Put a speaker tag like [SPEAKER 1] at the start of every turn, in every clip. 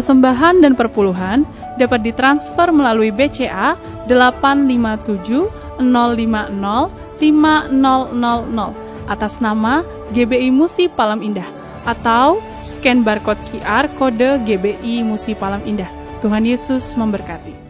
[SPEAKER 1] persembahan dan perpuluhan dapat ditransfer melalui BCA 857 050 5000 atas nama GBI Musi Palam Indah atau scan barcode QR kode GBI Musi Palam Indah. Tuhan Yesus memberkati.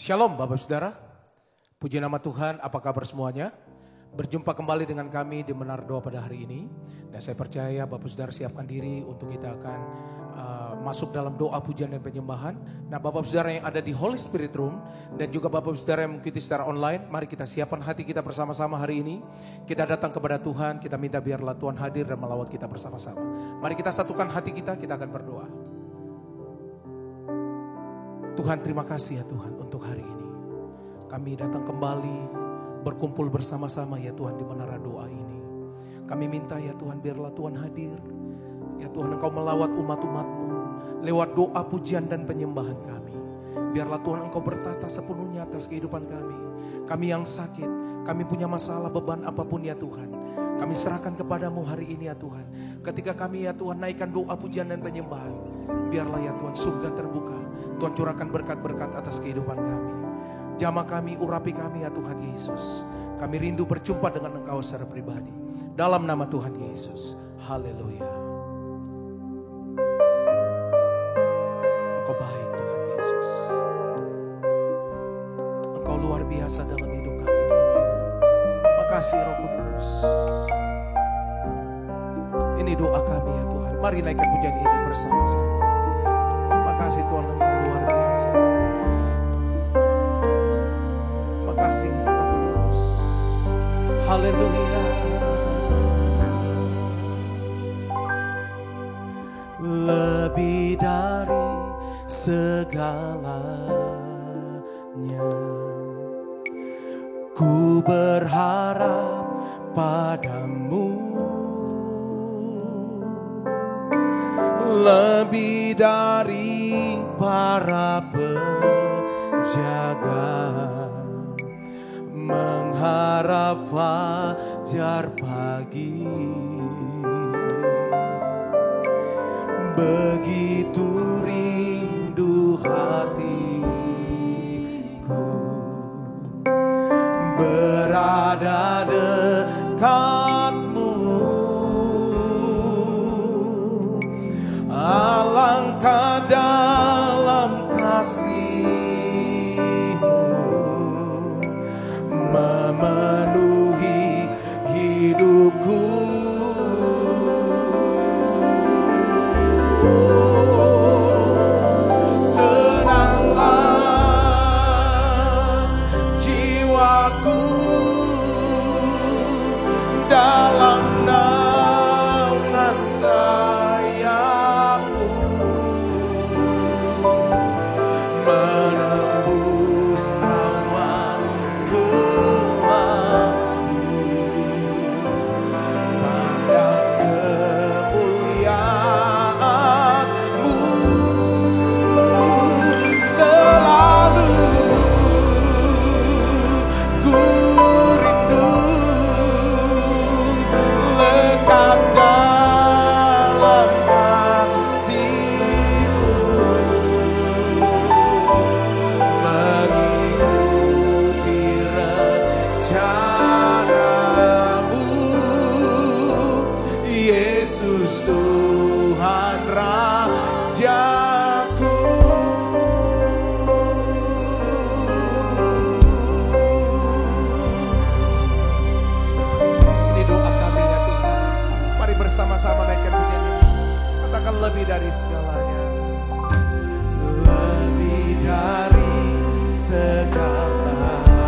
[SPEAKER 2] Shalom Bapak Saudara, puji nama Tuhan, apa kabar semuanya? Berjumpa kembali dengan kami di Menara Doa pada hari ini. Dan saya percaya Bapak Saudara siapkan diri untuk kita akan masuk dalam doa pujian dan penyembahan. Nah Bapak Saudara yang ada di Holy Spirit Room dan juga Bapak Saudara yang mengikuti secara online, mari kita siapkan hati kita bersama-sama hari ini. Kita datang kepada Tuhan, kita minta biarlah Tuhan hadir dan melawat kita bersama-sama. Mari kita satukan hati kita akan berdoa. Tuhan, terima kasih ya Tuhan untuk hari ini. Kami datang kembali berkumpul bersama-sama ya Tuhan di menara doa ini. Kami minta ya Tuhan biarlah Tuhan hadir. Ya Tuhan Engkau melawat umat-umat-Mu lewat doa pujian dan penyembahan kami. Biarlah Tuhan Engkau bertata sepenuhnya atas kehidupan kami. Kami yang sakit, kami punya masalah beban apapun ya Tuhan. Kami serahkan kepadamu hari ini ya Tuhan. Ketika kami ya Tuhan naikkan doa pujian dan penyembahan, biarlah ya Tuhan surga terbuka. Tuhan curahkan berkat-berkat atas kehidupan kami. Jamah kami, urapi kami ya Tuhan Yesus. Kami rindu berjumpa dengan Engkau secara pribadi. Dalam nama Tuhan Yesus. Haleluya. Engkau baik Tuhan Yesus. Engkau luar biasa dalam hidup kami Tuhan. Terima kasih Roh Kudus. Ini doa kami ya Tuhan. Mari naikkan pujian ini bersama-sama. Terima kasih Tuhan Engkau luar biasa. Terima kasih Roh Kudus. Haleluya. Lebih dari segalanya, ku berharap padamu. Lebih dari para penjaga, mengharap fajar pagi. Begitu rindu hatiku berada dekatmu. Alangkah dalam kasih-Mu memenuhi hidupku. Tenanglah jiwaku dalam nama lebih dari segalanya, lebih dari segalanya.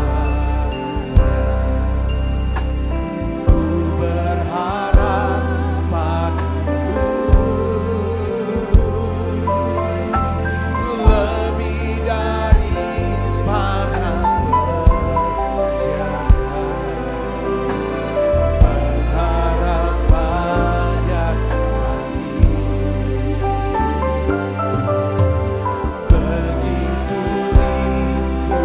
[SPEAKER 2] Ku berharap padamu, lebih dari para penjaga, berharap pajak kami. Begitu rindu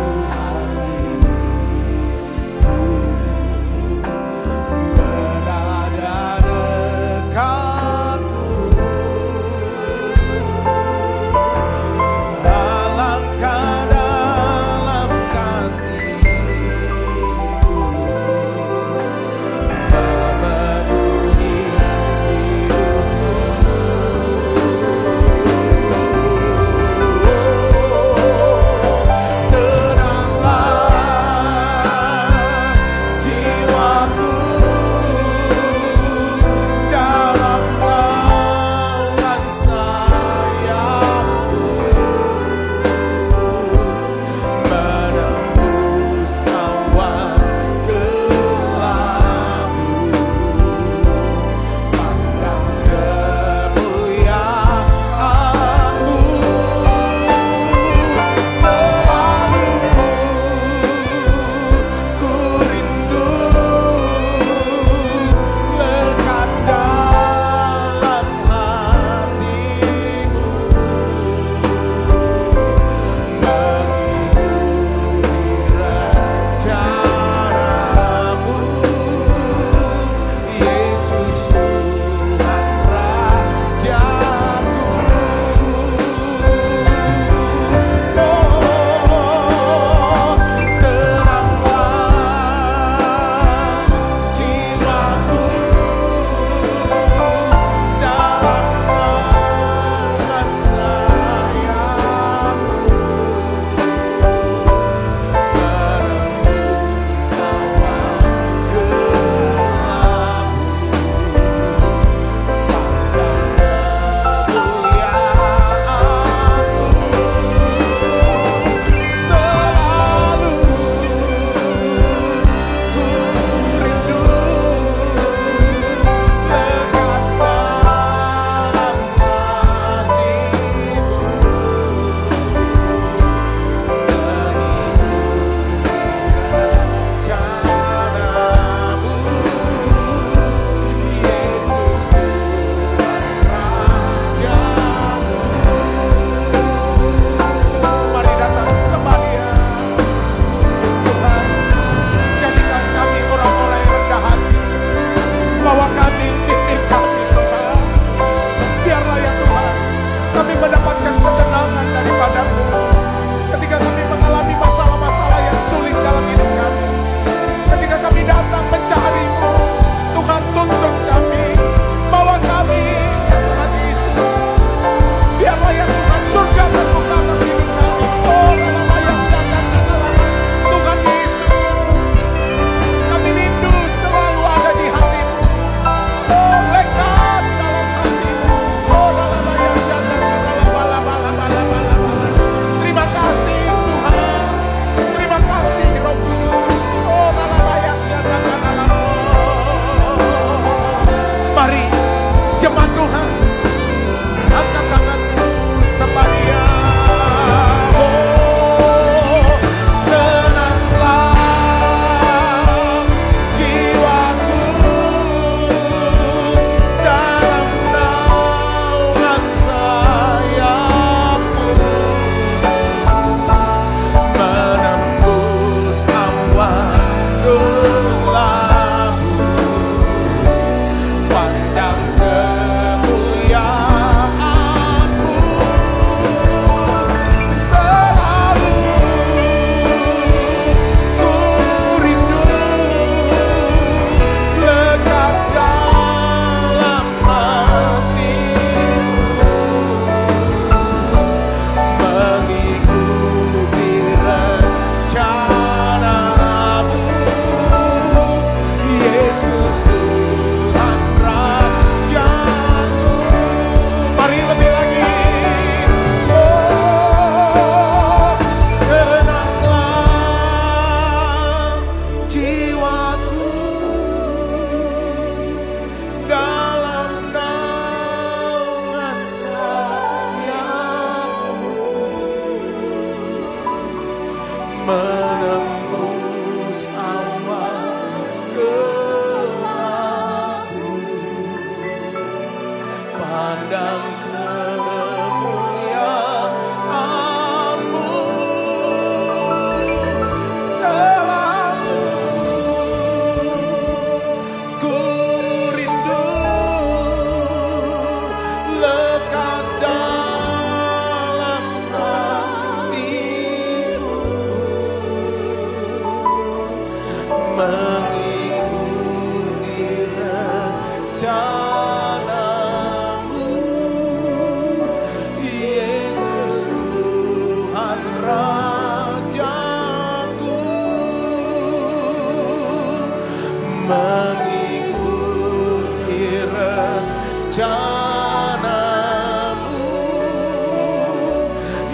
[SPEAKER 2] rencanamu,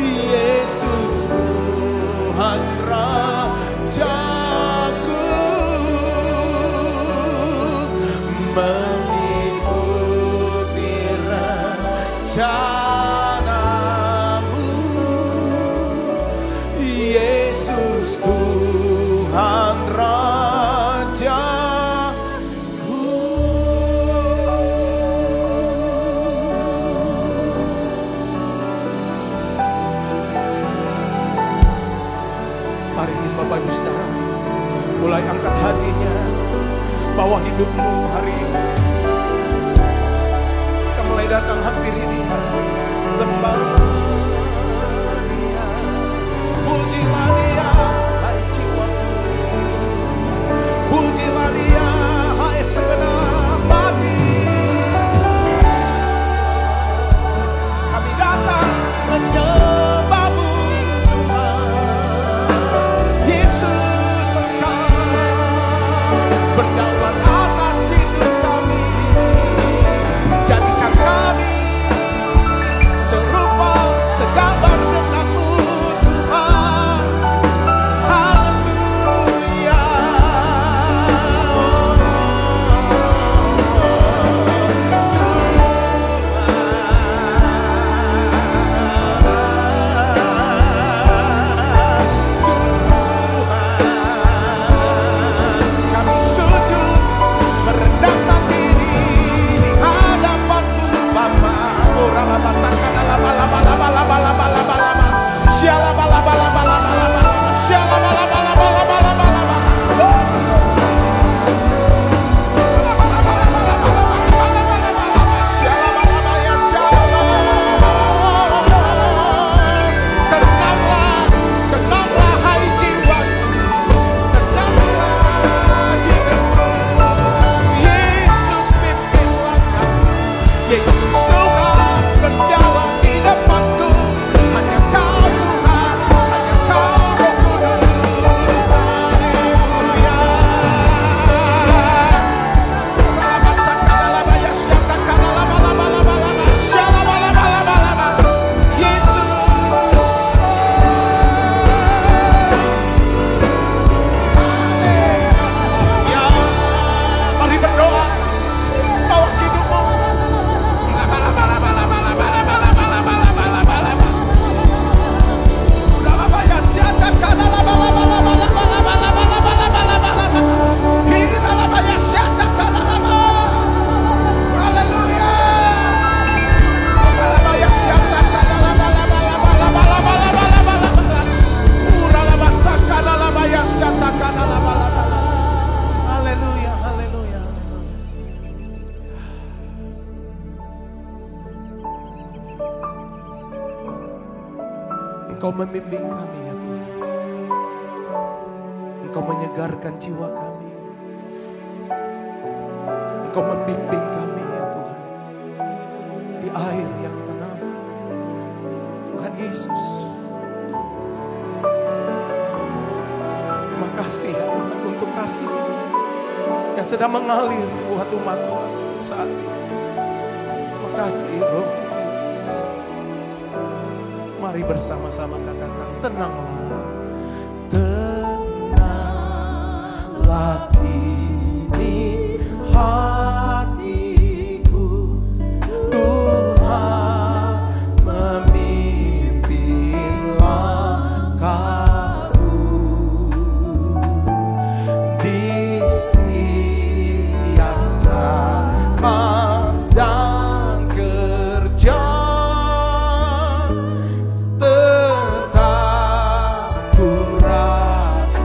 [SPEAKER 2] Yesus Tuhan Rajaku, mengikuti rencanamu, Yesus Tuhan Rajaku. Mari Bapak Ibu Saudara mulai angkat hatinya, bawa hidupmu hari ini. Kita mulai datang hampiri Dia, sembah Dia, pujilah Dia, hai jiwaku. Pujilah Dia, hai segenap hatiku. Kami datang menyembah-Mu Tuhan. Yesus, Engkau berdaulat atas hidup kami. Jadikan kami serupa segambar dengan-Mu Tuhan. Haleluya. Kami sujud merendahkan diri di hadapan-Mu Bapa. Ora la bataka la la la la la la la la la la. Siala la la la la la la. Siala la la la la la la la. Siala la la ya siala. Tenanglah hai jiwaku. Tenanglah hidupku. Yesus pimpin langkahku. Yesus Tuhan berjalan di depanku. Hanya Kau Tuhan, hanya Kau Roh Kudus. Haleluya. Yesus. Ya, mari berdoa. Bawa hidupmu. Haleluya, haleluya. Engkau membimbing kami ya Tuhan. Engkau menyegarkan jiwa kami. Engkau membimbing kami ya Tuhan di air yang tenang. Tuhan Yesus, terima kasih ya Tuhan untuk kasih yang sedang mengalir buat umat-Mu saat ini. Terima kasih Roh Kudus. Mari bersama-sama katakan, tenanglah, tenanglah ini hatiku. Tuhan memimpin langkahku di setiap zaman dan kerja. Tetap ku rasakan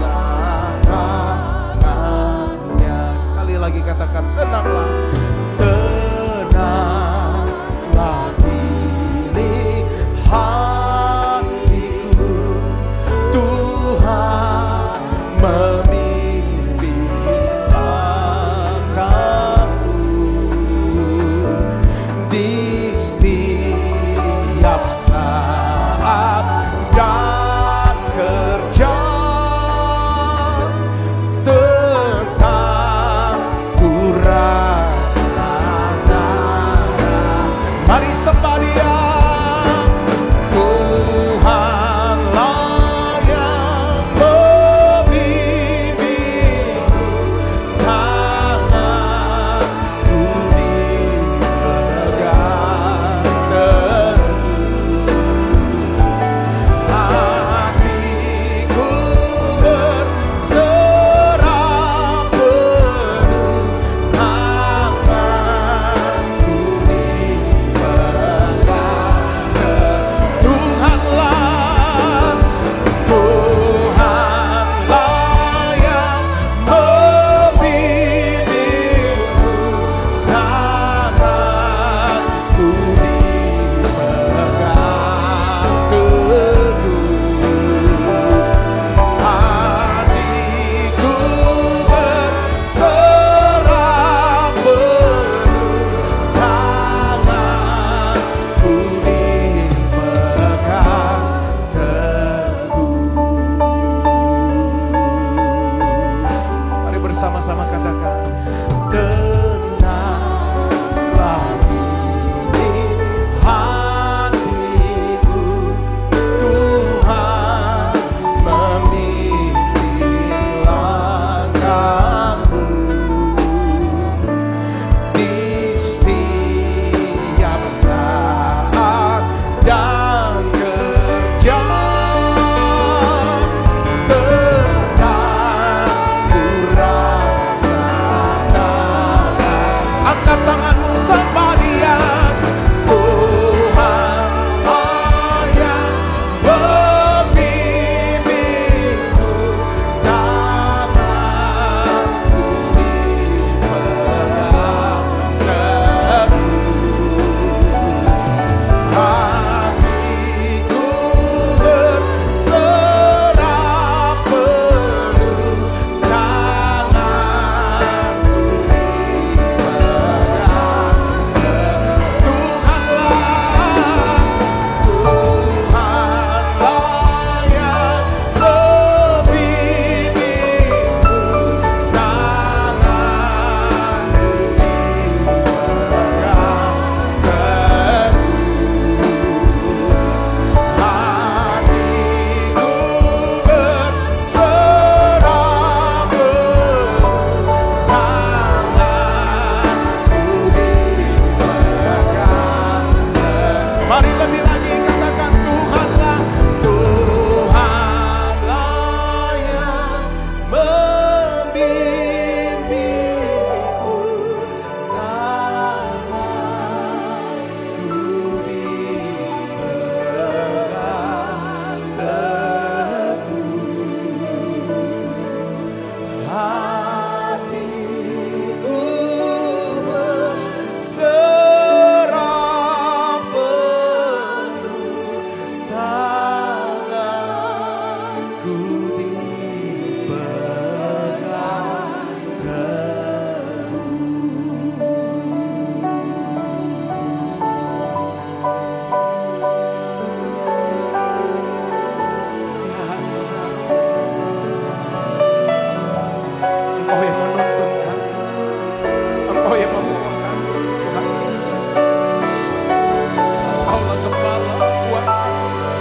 [SPEAKER 2] Angkat tanganmu sembah Dia. Tuhan yang membimbingku, tanganku dipegang teguh. Hatiku berserah penuh, tanganku dipegang teguh. Tuhanlah yang membimbingku, tanganku dipegang teguh. Hatiku berserah penuh, tanganku dipegang teguh. Mari lebih lagi katakan Tuhanlah, Tuhanlah yang membimbingku, tanganku dipegang teguh. Hatiku berserah penuh, tanganku dipegang teguh. Engkau yang menuntun kami, Engkau yang membawa kami, Tuhan Yesus. Engkaulah gembala buat kami.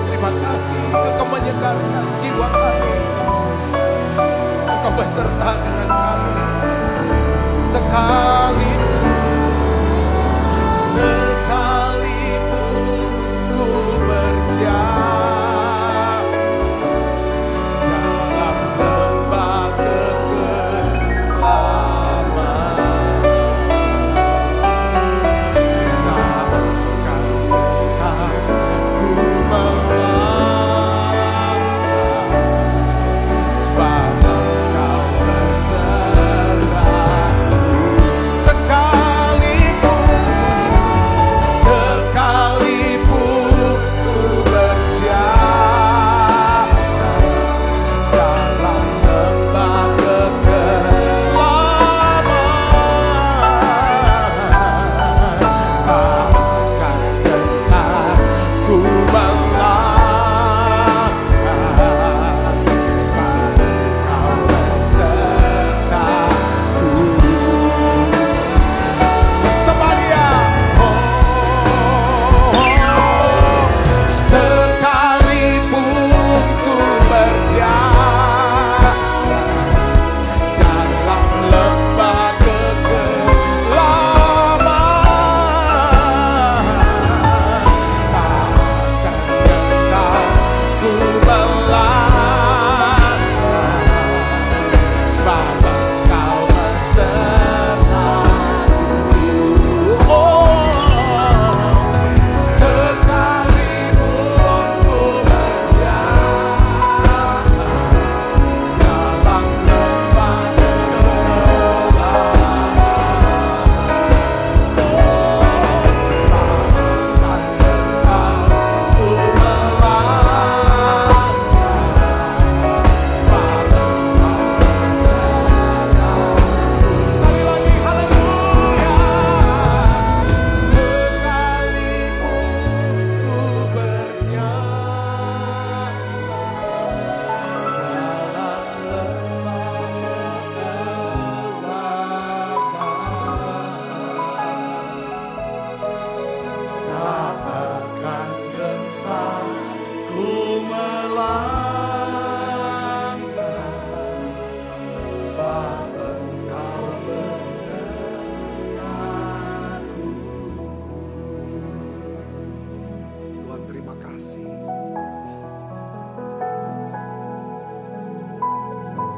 [SPEAKER 2] Terima kasih Engkau menyegarkan jiwa kami. Engkau beserta dengan kami. Sekalipun ku berjalan dalam lembah kegelapan, takkan ku melangkah, sebab Engkau besertaku. Sekalipun ku berjalan dalam lembah kegelapan, takkan gentar ku melangkah, sebab Engkau besertaku. Sembah Dia. Sekalipun ku berjalan dalam lembah kegelapan, takkan gentar ku melangkah, sebab Engkau besertaku. Sekalipun ku berjalan dalam lembah kegelapan, takkan gentar ku melangkah, sebab Engkau besertaku. Sekali lagi, haleluya. Sekalipun ku berjalan dalam lembah kegelapan, takkan gentar ku melangkah, sebab Engkau besertaku. Tuhan, terima kasih.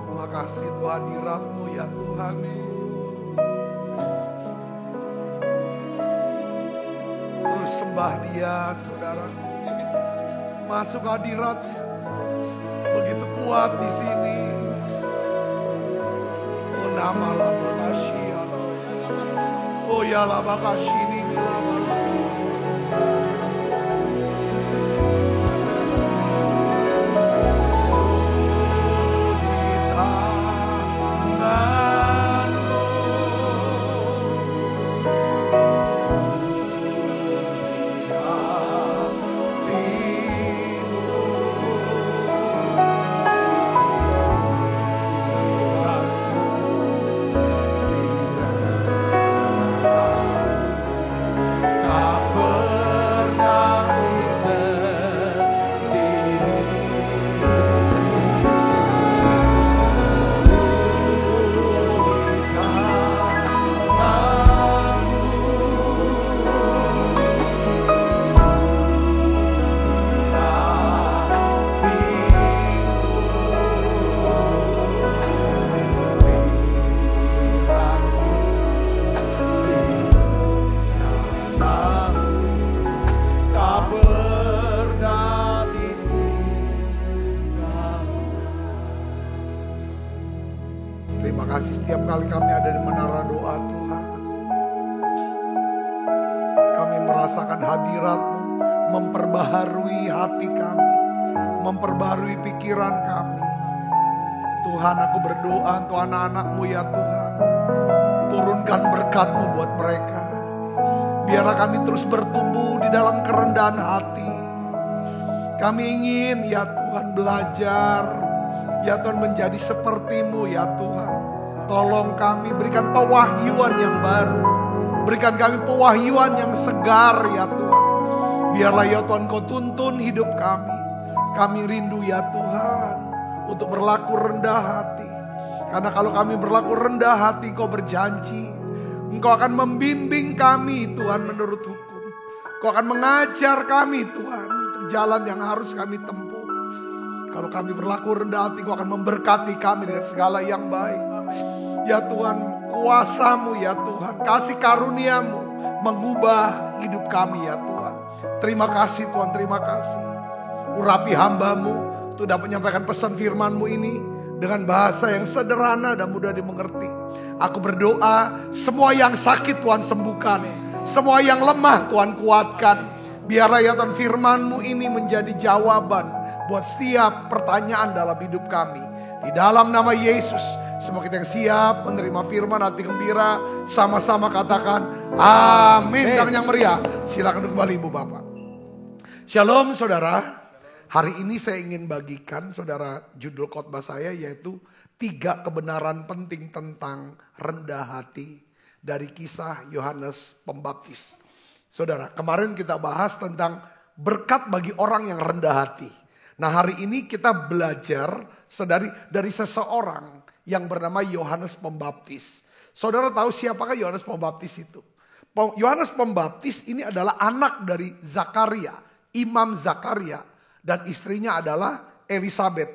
[SPEAKER 2] Terima kasih Tuhan, hadirat-Mu ya Tuhan.
[SPEAKER 3] sembah Dia, saudara. Masuk hadirat-Nya. Begitu kuat di sini. Oh nama lama kasih Allah. Oh ya lama kasih ini lama. Terima kasih setiap kali kami ada di menara doa Tuhan. Kami merasakan hadirat-Mu memperbaharui hati kami, memperbaharui pikiran kami. Tuhan, aku berdoa untuk anak-anak-Mu ya Tuhan. Turunkan berkat-Mu buat mereka. Biarlah kami terus bertumbuh di dalam kerendahan hati. Kami ingin ya Tuhan belajar, ya Tuhan menjadi seperti-Mu ya Tuhan. Tolong kami, berikan pewahyuan yang baru. Berikan kami pewahyuan yang segar ya Tuhan. Biarlah ya Tuhan Kau tuntun hidup kami. Kami rindu ya Tuhan untuk berlaku rendah hati. Karena kalau kami berlaku rendah hati, Kau berjanji Engkau akan membimbing kami Tuhan menurut hukum. Kau akan mengajar kami Tuhan untuk jalan yang harus kami tempuh. Kalau kami berlaku rendah hati, Kau akan memberkati kami dengan segala yang baik. Ya Tuhan, kuasa-Mu ya Tuhan, kasih karunia-Mu mengubah hidup kami ya Tuhan. Terima kasih Tuhan, terima kasih. Urapi hamba-Mu untuk dapat menyampaikan pesan firman-Mu ini dengan bahasa yang sederhana dan mudah dimengerti. Aku berdoa semua yang sakit Tuhan sembuhkan, semua yang lemah Tuhan kuatkan. Biarlah ya Tuhan firman-Mu ini menjadi jawaban buat setiap pertanyaan dalam hidup kami. Di dalam nama Yesus, semua kita yang siap menerima firman hati gembira, sama-sama katakan amin. Tangan yang meriah, silakan duduk kembali Ibu Bapak. Shalom saudara, hari ini saya ingin bagikan saudara judul khotbah saya yaitu 3 kebenaran penting tentang rendah hati dari kisah Yohanes Pembaptis. Saudara, kemarin kita bahas tentang berkat bagi orang yang rendah hati. Nah hari ini kita belajar dari seseorang yang bernama Yohanes Pembaptis. Saudara tahu siapakah Yohanes Pembaptis itu? Yohanes Pembaptis ini adalah anak dari Zakaria, Imam Zakaria, dan istrinya adalah Elisabeth.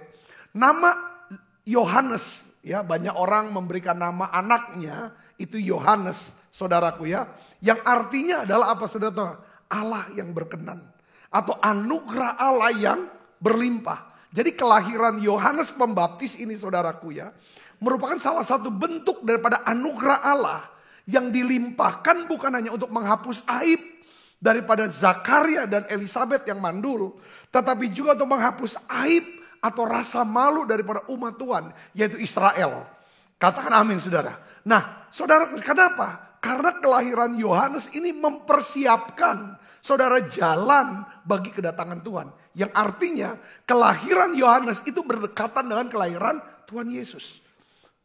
[SPEAKER 3] Nama Yohanes, ya banyak orang memberikan nama anaknya itu Yohanes, saudaraku ya. Yang artinya adalah apa saudara tahu? Allah yang berkenan atau anugerah Allah yang berlimpah. Jadi kelahiran Yohanes Pembaptis ini saudaraku ya, merupakan salah satu bentuk daripada anugerah Allah yang dilimpahkan bukan hanya untuk menghapus aib daripada Zakaria dan Elisabeth yang mandul, tetapi juga untuk menghapus aib atau rasa malu daripada umat Tuhan, yaitu Israel. Katakan amin saudara. Nah saudara, kenapa? Karena kelahiran Yohanes ini mempersiapkan saudara jalan bagi kedatangan Tuhan. Yang artinya kelahiran Yohanes itu berdekatan dengan kelahiran Tuhan Yesus.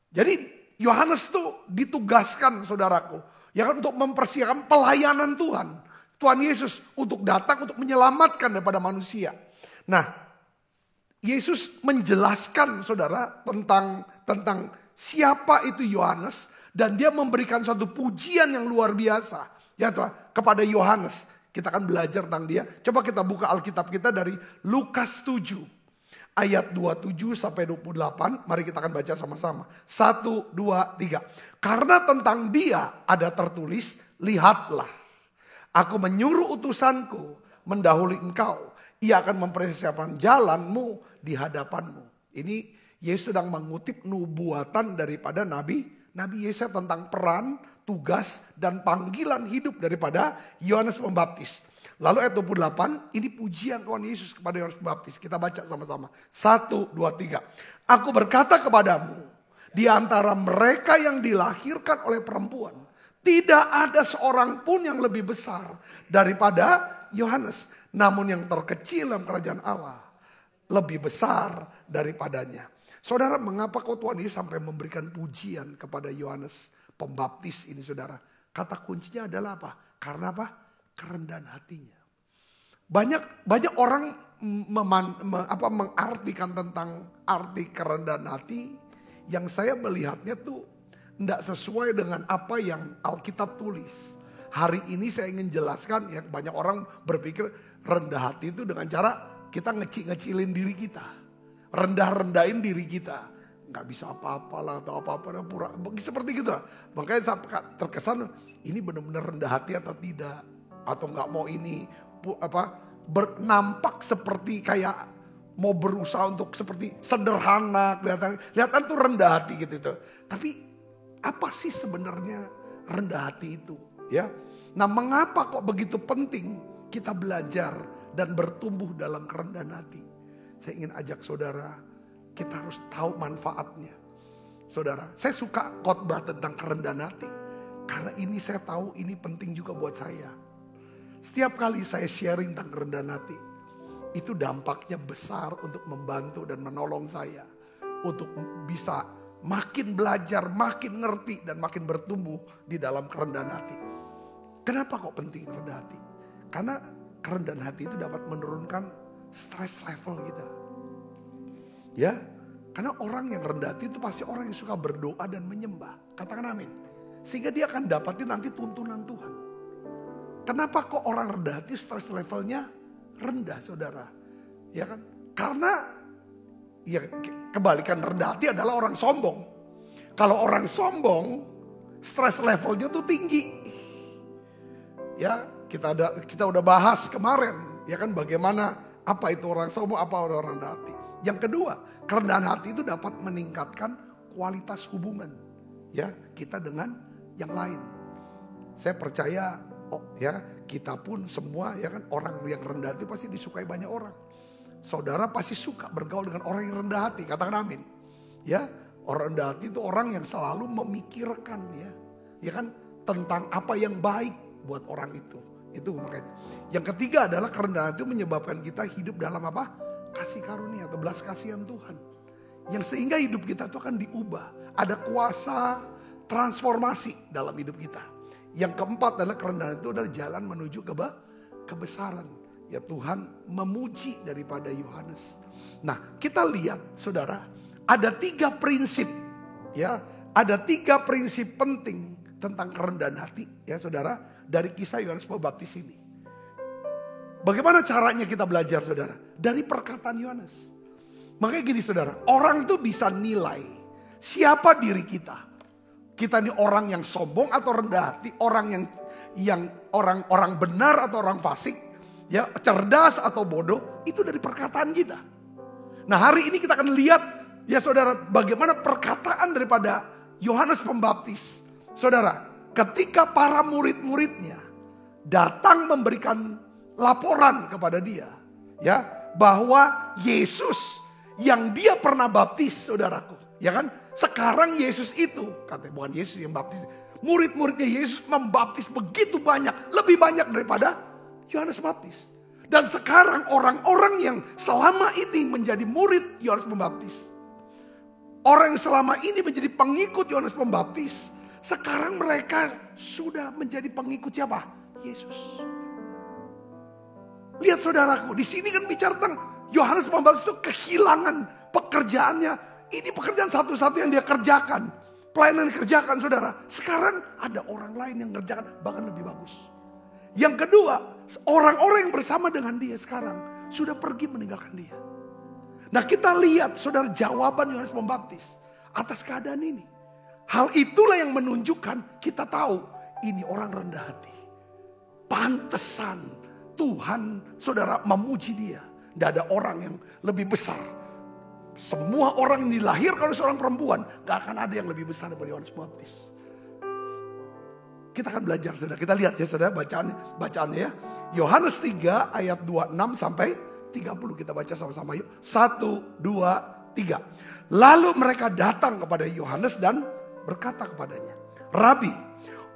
[SPEAKER 3] Jadi Yohanes tuh ditugaskan saudaraku, ya kan, untuk mempersiapkan pelayanan Tuhan. Tuhan Yesus untuk datang untuk menyelamatkan daripada manusia. Nah, Yesus menjelaskan saudara tentang siapa itu Yohanes, dan dia memberikan satu pujian yang luar biasa ya Tuhan kepada Yohanes. Kita akan belajar tentang dia. Coba kita buka Alkitab kita dari Lukas 7 ayat 27 sampai 28. Mari kita akan baca sama-sama. 1, 2, 3. Karena tentang dia ada tertulis, lihatlah, Aku menyuruh utusanku mendahului engkau. Ia akan mempersiapkan jalanmu di hadapanmu. Ini Yesus sedang mengutip nubuatan daripada Nabi Yesaya tentang peran, tugas, dan panggilan hidup daripada Yohanes Pembaptis. Lalu ayat 28, ini pujian Tuhan Yesus kepada Yohanes Pembaptis. Kita baca sama-sama. 1, 2, 3. Aku berkata kepadamu, di antara mereka yang dilahirkan oleh perempuan, tidak ada seorang pun yang lebih besar daripada Yohanes. Namun yang terkecil dalam kerajaan Allah lebih besar daripadanya. Saudara, mengapa kok Tuhan Yesus sampai memberikan pujian kepada Yohanes Pembaptis ini, saudara? Kata kuncinya adalah apa? Karena apa? Kerendahan hatinya. Banyak orang mengartikan tentang arti kerendahan hati yang saya melihatnya tuh tidak sesuai dengan apa yang Alkitab tulis. Hari ini saya ingin jelaskan, ya banyak orang berpikir rendah hati itu dengan cara kita ngecilin diri kita. Rendahin diri kita. Nggak bisa apa-apalah atau apa-apa. Seperti gitu. Makanya terkesan ini benar-benar rendah hati atau tidak. Atau nggak mau ini nampak seperti kayak mau berusaha untuk seperti sederhana. Kelihatan tuh rendah hati gitu. Tapi apa sih sebenarnya rendah hati itu? Ya. Nah, mengapa kok begitu penting kita belajar dan bertumbuh dalam kerendahan hati? Saya ingin ajak saudara, kita harus tahu manfaatnya. Saudara, saya suka khotbah tentang kerendahan hati. Karena ini saya tahu ini penting juga buat saya. Setiap kali saya sharing tentang kerendahan hati, itu dampaknya besar untuk membantu dan menolong saya. Untuk bisa makin belajar, makin ngerti dan makin bertumbuh di dalam kerendahan hati. Kenapa kok penting rendah hati? Karena kerendahan hati itu dapat menurunkan stress level kita. Ya, karena orang yang rendah hati itu pasti orang yang suka berdoa dan menyembah. Katakan amin. Sehingga dia akan dapatin nanti tuntunan Tuhan. Kenapa kok orang rendah hati stress levelnya rendah, saudara? Ya kan? Karena ya kebalikan rendah hati adalah orang sombong. Kalau orang sombong, stress levelnya tuh tinggi. Ya, kita udah bahas kemarin, ya kan, bagaimana apa itu orang sombong, apa orang rendah hati. Yang kedua, kerendahan hati itu dapat meningkatkan kualitas hubungan ya kita dengan yang lain. Saya percaya kita pun semua ya kan, orang yang rendah hati pasti disukai banyak orang. Saudara pasti suka bergaul dengan orang yang rendah hati, katakan amin. Ya, orang rendah hati itu orang yang selalu memikirkan ya kan, tentang apa yang baik buat orang itu. Itu makanya. Yang ketiga adalah kerendahan itu menyebabkan kita hidup dalam apa? Kasih karunia atau belas kasihan Tuhan. Yang sehingga hidup kita itu akan diubah. Ada kuasa transformasi dalam hidup kita. Yang keempat adalah kerendahan itu adalah jalan menuju kebesaran. Ya, Tuhan memuji daripada Yohanes. Nah, kita lihat saudara, ada 3 prinsip ya. Ada 3 prinsip penting tentang kerendahan hati ya saudara. Dari kisah Yohanes Pembaptis ini. Bagaimana caranya kita belajar saudara? Dari perkataan Yohanes. Makanya gini saudara, orang tuh bisa nilai siapa diri kita. Kita ini orang yang sombong atau rendah hati, orang yang orang benar atau orang fasik, ya cerdas atau bodoh, itu dari perkataan kita. Nah, hari ini kita akan lihat ya saudara, bagaimana perkataan daripada Yohanes Pembaptis. Saudara, ketika para murid-muridnya datang memberikan laporan kepada dia, ya, bahwa Yesus yang dia pernah baptis, saudaraku, ya kan? Sekarang Yesus itu, katanya bukan Yesus yang baptis, murid-muridnya Yesus membaptis begitu banyak, lebih banyak daripada Yohanes Pembaptis. Dan sekarang orang-orang yang selama ini menjadi murid Yohanes Pembaptis, orang yang selama ini menjadi pengikut Yohanes Pembaptis, sekarang mereka sudah menjadi pengikut siapa? Yesus. Lihat saudaraku, di sini kan bicara tentang Yohanes Pembaptis itu kehilangan pekerjaannya. Ini pekerjaan satu-satu yang dia kerjakan. Pelayanan yang dikerjakan saudara. Sekarang ada orang lain yang kerjakan bahkan lebih bagus. Yang kedua, orang-orang yang bersama dengan dia sekarang sudah pergi meninggalkan dia. Nah, kita lihat saudara jawaban Yohanes Pembaptis atas keadaan ini. Hal itulah yang menunjukkan kita tahu ini orang rendah hati. pantesan Tuhan saudara memuji dia. Tidak ada orang yang lebih besar. Semua orang yang dilahirkan oleh seorang perempuan, gak akan ada yang lebih besar daripada Yohanes Pembaptis. Kita akan belajar saudara. Kita lihat ya saudara bacaannya ya. Yohanes 3 ayat 26 sampai 30 kita baca sama-sama yuk. 1, 2, 3. Lalu mereka datang kepada Yohanes dan berkata kepadanya, Rabi,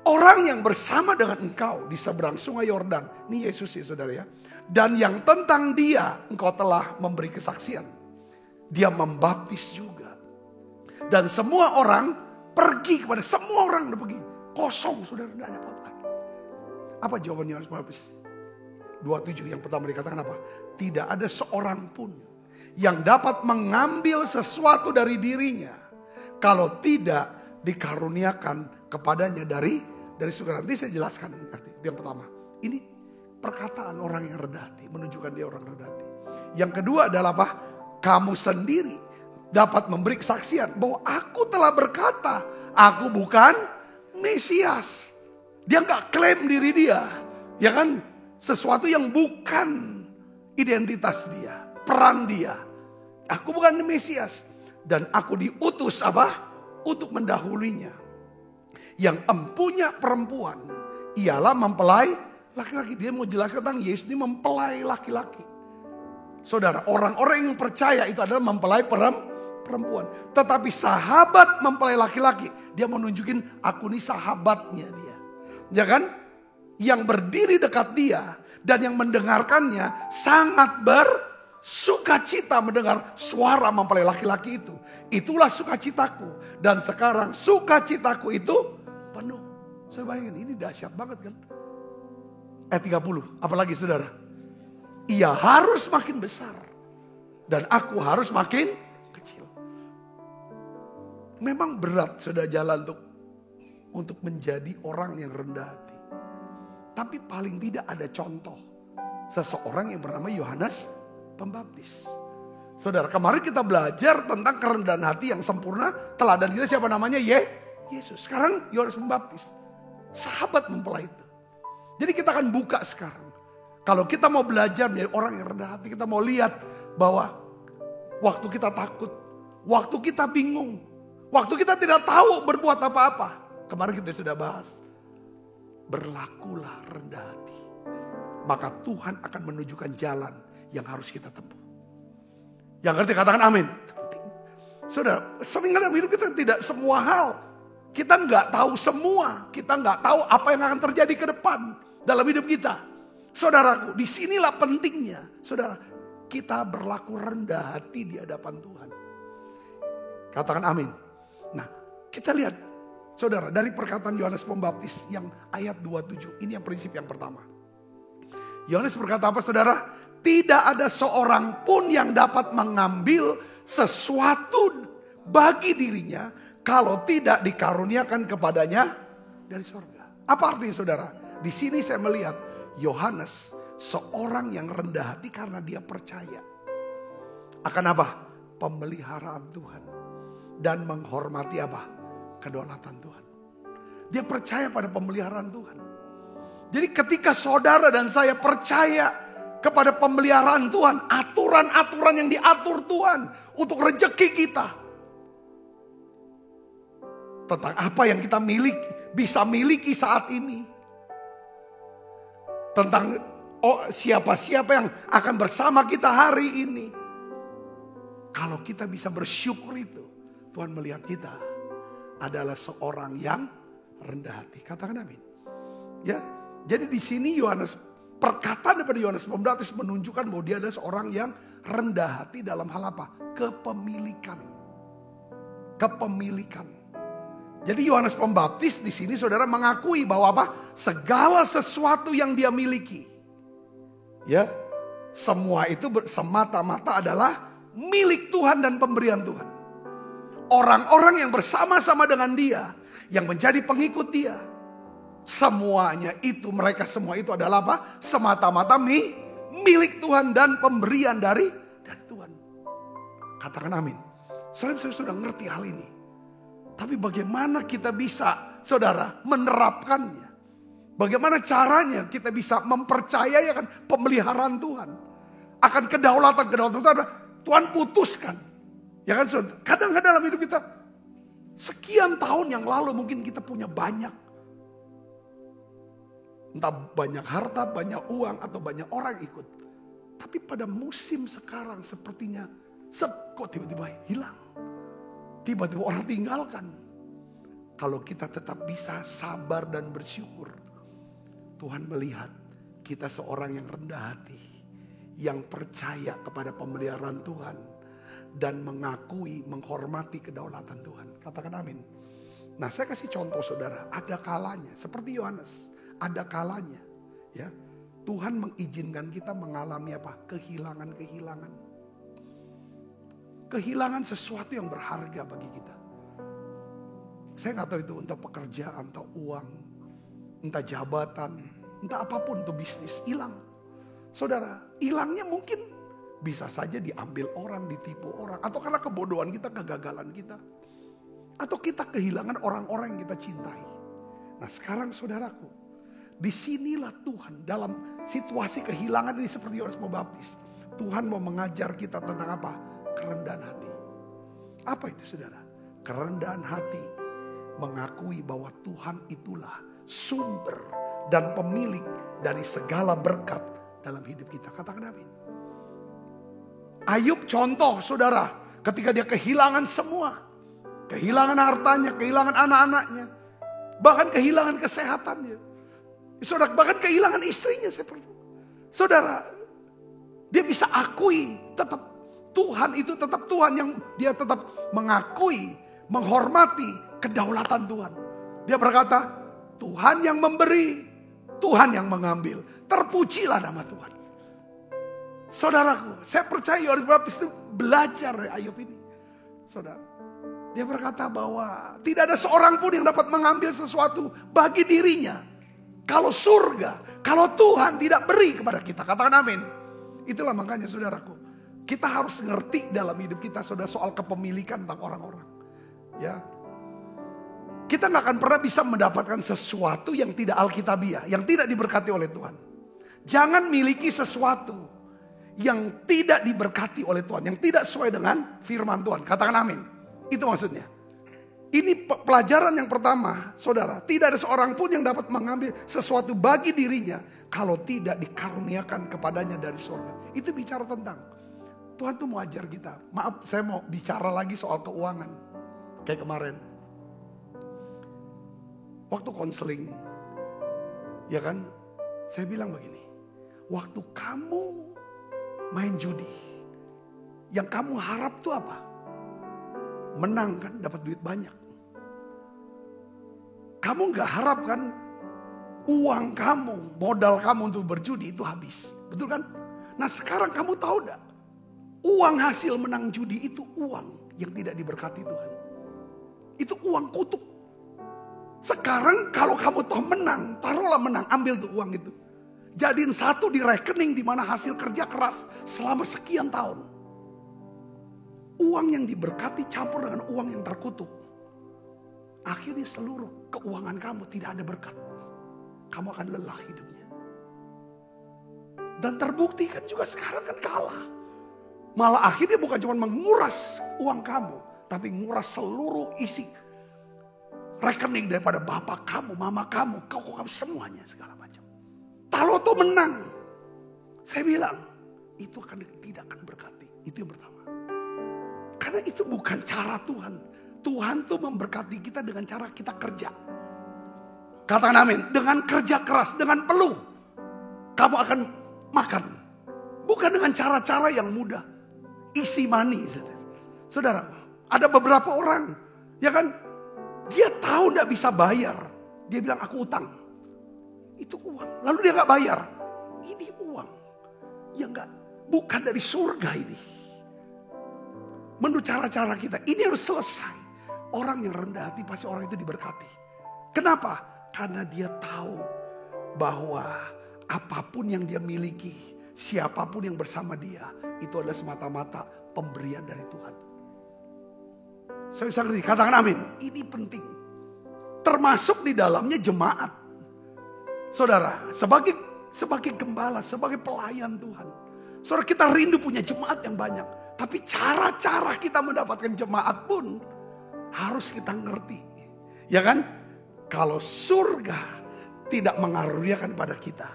[SPEAKER 3] orang yang bersama dengan engkau di seberang sungai Yordan. Ini Yesus ya saudara ya. Dan yang tentang dia engkau telah memberi kesaksian. Dia membaptis juga. Dan semua orang pergi kepada semua orang udah pergi. Kosong saudara, tidak ada apa-apa lagi. Apa jawaban Yohanes Pembaptis? 27 yang pertama dikatakan apa? Tidak ada seorang pun yang dapat mengambil sesuatu dari dirinya kalau tidak dikaruniakan kepadanya dari surga. Nanti saya jelaskan arti. Yang pertama, ini perkataan orang yang rendah hati, menunjukkan dia orang rendah hati. Yang kedua adalah apa? Kamu sendiri dapat memberi kesaksian bahwa aku telah berkata, aku bukan Mesias. Dia nggak klaim diri dia, ya kan? Sesuatu yang bukan identitas dia, peran dia. Aku bukan Mesias dan aku diutus apa? Untuk mendahulunya. Yang empunya perempuan ialah mempelai laki-laki. Dia mau jelaskan tentang Yesus ini mempelai laki-laki. Saudara, orang-orang yang percaya itu adalah mempelai perempuan. Tetapi sahabat mempelai laki-laki, dia mau nunjukin aku nih sahabatnya dia. Ya kan? Yang berdiri dekat dia dan yang mendengarkannya sangat bersukacita mendengar suara mempelai laki-laki itu. Itulah sukacitaku. Dan sekarang sukacitaku itu penuh. Saya bayangin ini dahsyat banget kan. Ayat 30, apalagi saudara? Ia harus makin besar dan aku harus makin kecil. Memang berat sudah jalan untuk menjadi orang yang rendah hati. Tapi paling tidak ada contoh seseorang yang bernama Yohanes Pembaptis. Saudara, kemarin kita belajar tentang kerendahan hati yang sempurna. Teladan kita siapa namanya? Yesus. Sekarang Yohanes Pembaptis, sahabat mempelai itu. Jadi kita akan buka sekarang. Kalau kita mau belajar menjadi orang yang rendah hati, kita mau lihat bahwa waktu kita takut, waktu kita bingung, waktu kita tidak tahu berbuat apa-apa. Kemarin kita sudah bahas. Berlakulah rendah hati. Maka Tuhan akan menunjukkan jalan yang harus kita tempuh. Yang ngerti katakan amin. Saudara, seringkali dalam hidup kita tidak semua hal. Kita nggak tahu semua. Kita nggak tahu apa yang akan terjadi ke depan dalam hidup kita. Saudaraku, disinilah pentingnya. Saudara, kita berlaku rendah hati di hadapan Tuhan. Katakan amin. Nah, kita lihat. Saudara, dari perkataan Yohanes Pembaptis yang ayat 27. Ini yang prinsip yang pertama. Yohanes berkata apa saudara? Tidak ada seorang pun yang dapat mengambil sesuatu bagi dirinya kalau tidak dikaruniakan kepadanya dari surga. Apa artinya saudara? Di sini saya melihat Yohanes seorang yang rendah hati karena dia percaya akan apa? Pemeliharaan Tuhan dan menghormati apa? Kedaulatan Tuhan. Dia percaya pada pemeliharaan Tuhan. Jadi ketika saudara dan saya percaya kepada pemeliharaan Tuhan, aturan-aturan yang diatur Tuhan untuk rezeki kita, tentang apa yang kita bisa miliki saat ini, tentang siapa-siapa yang akan bersama kita hari ini. Kalau kita bisa bersyukur itu, Tuhan melihat kita adalah seorang yang rendah hati. Katakan amin. Ya, jadi di sini perkataan daripada Yohanes Pembaptis menunjukkan bahwa dia adalah seorang yang rendah hati dalam hal apa? Kepemilikan. Jadi Yohanes Pembaptis di sini saudara mengakui bahwa apa? Segala sesuatu yang dia miliki, ya, semua itu semata-mata adalah milik Tuhan dan pemberian Tuhan. Orang-orang yang bersama-sama dengan dia, yang menjadi pengikut dia, semuanya itu, mereka semua itu adalah apa? Semata-mata milik Tuhan dan pemberian dari Tuhan. Katakan amin. Saya sudah ngerti hal ini. Tapi bagaimana kita bisa, saudara, menerapkannya? Bagaimana caranya kita bisa mempercayai akan pemeliharaan Tuhan. Akan kedaulatan Tuhan. Tuhan putuskan. Ya kan, kadang-kadang dalam hidup kita, sekian tahun yang lalu mungkin kita punya banyak. Entah banyak harta, banyak uang, atau banyak orang ikut. Tapi pada musim sekarang sepertinya, kok tiba-tiba hilang. Tiba-tiba orang tinggalkan. Kalau kita tetap bisa sabar dan bersyukur, Tuhan melihat kita seorang yang rendah hati, yang percaya kepada pemeliharaan Tuhan, dan mengakui, menghormati kedaulatan Tuhan. Katakan amin. Nah, saya kasih contoh saudara, ada kalanya, seperti Yohanes, ada kalanya, ya, Tuhan mengizinkan kita mengalami apa? Kehilangan-kehilangan. Kehilangan sesuatu yang berharga bagi kita. Saya nggak tahu itu entah pekerjaan, entah uang, entah jabatan, entah apapun, itu bisnis, hilang. Saudara, hilangnya mungkin bisa saja diambil orang, ditipu orang. Atau karena kebodohan kita, kegagalan kita. Atau kita kehilangan orang-orang yang kita cintai. Nah sekarang saudaraku, disinilah Tuhan dalam situasi kehilangan ini seperti Yohanes Pembaptis. Tuhan mau mengajar kita tentang apa? Kerendahan hati. Apa itu saudara? Kerendahan hati mengakui bahwa Tuhan itulah sumber dan pemilik dari segala berkat dalam hidup kita. Katakan amin. Ayub contoh saudara, ketika dia kehilangan semua. Kehilangan hartanya, kehilangan anak-anaknya. Bahkan kehilangan kesehatannya. Saudara, bahkan kehilangan istrinya. Saudara, dia bisa akui tetap Tuhan itu tetap Tuhan yang dia tetap mengakui, menghormati kedaulatan Tuhan. Dia berkata, Tuhan yang memberi, Tuhan yang mengambil. Terpujilah nama Tuhan. Saudaraku, saya percaya Yohanes Pembaptis itu belajar dari Ayub ini. Saudara, dia berkata bahwa tidak ada seorang pun yang dapat mengambil sesuatu bagi dirinya. Kalau surga, kalau Tuhan tidak beri kepada kita. Katakan amin. Itulah makanya saudaraku, kita harus ngerti dalam hidup kita saudara soal kepemilikan tentang orang-orang. Ya, kita gak akan pernah bisa mendapatkan sesuatu yang tidak alkitabiah, yang tidak diberkati oleh Tuhan. Jangan miliki sesuatu yang tidak diberkati oleh Tuhan, yang tidak sesuai dengan firman Tuhan. Katakan amin. Itu maksudnya. Ini pelajaran yang pertama, saudara. Tidak ada seorang pun yang dapat mengambil sesuatu bagi dirinya kalau tidak dikaruniakan kepadanya dari surga. Itu bicara tentang Tuhan tuh mau ajar kita. Maaf, saya mau bicara lagi soal keuangan. Kayak kemarin. Waktu konseling, ya kan, saya bilang begini. Waktu kamu main judi, yang kamu harap tuh apa? Menang kan, dapat duit banyak. Kamu gak harap kan uang kamu, modal kamu untuk berjudi itu habis. Betul kan? Nah sekarang kamu tahu gak? Uang hasil menang judi itu uang yang tidak diberkati Tuhan. Itu uang kutuk. Sekarang kalau kamu toh menang, taruhlah menang, ambil tuh uang itu. Jadiin satu di rekening di mana hasil kerja keras selama sekian tahun. Uang yang diberkati campur dengan uang yang terkutuk. Akhirnya seluruh keuangan kamu tidak ada berkat. Kamu akan lelah hidupnya. Dan terbukti kan juga sekarang kan kalah. Malah akhirnya bukan cuma menguras uang kamu. Tapi nguras seluruh isi rekening daripada bapak kamu, mama kamu, kau semuanya segala macam. Taloto menang. Saya bilang, itu tidak akan berkati. Itu yang pertama. Karena itu bukan cara Tuhan. Tuhan tuh memberkati kita dengan cara kita kerja. Katakan amin. Dengan kerja keras, dengan peluh. Kamu akan makan. Bukan dengan cara-cara yang mudah. Isi money. Saudara, ada beberapa orang. Ya kan, dia tahu gak bisa bayar. Dia bilang aku utang. Itu uang. Lalu dia gak bayar. Ini uang. Yang bukan dari surga ini. Menurut cara-cara kita. Ini harus selesai. Orang yang rendah hati pasti orang itu diberkati. Kenapa? Karena dia tahu bahwa apapun yang dia miliki, siapapun yang bersama dia, itu adalah semata-mata pemberian dari Tuhan. Saya bisa ngerti, katakan amin. Ini penting. Termasuk di dalamnya jemaat. Saudara, sebagai gembala, sebagai pelayan Tuhan. Saudara, kita rindu punya jemaat yang banyak. Tapi cara-cara kita mendapatkan jemaat pun harus kita ngerti. Ya kan? Kalau surga tidak mengaruniakan pada kita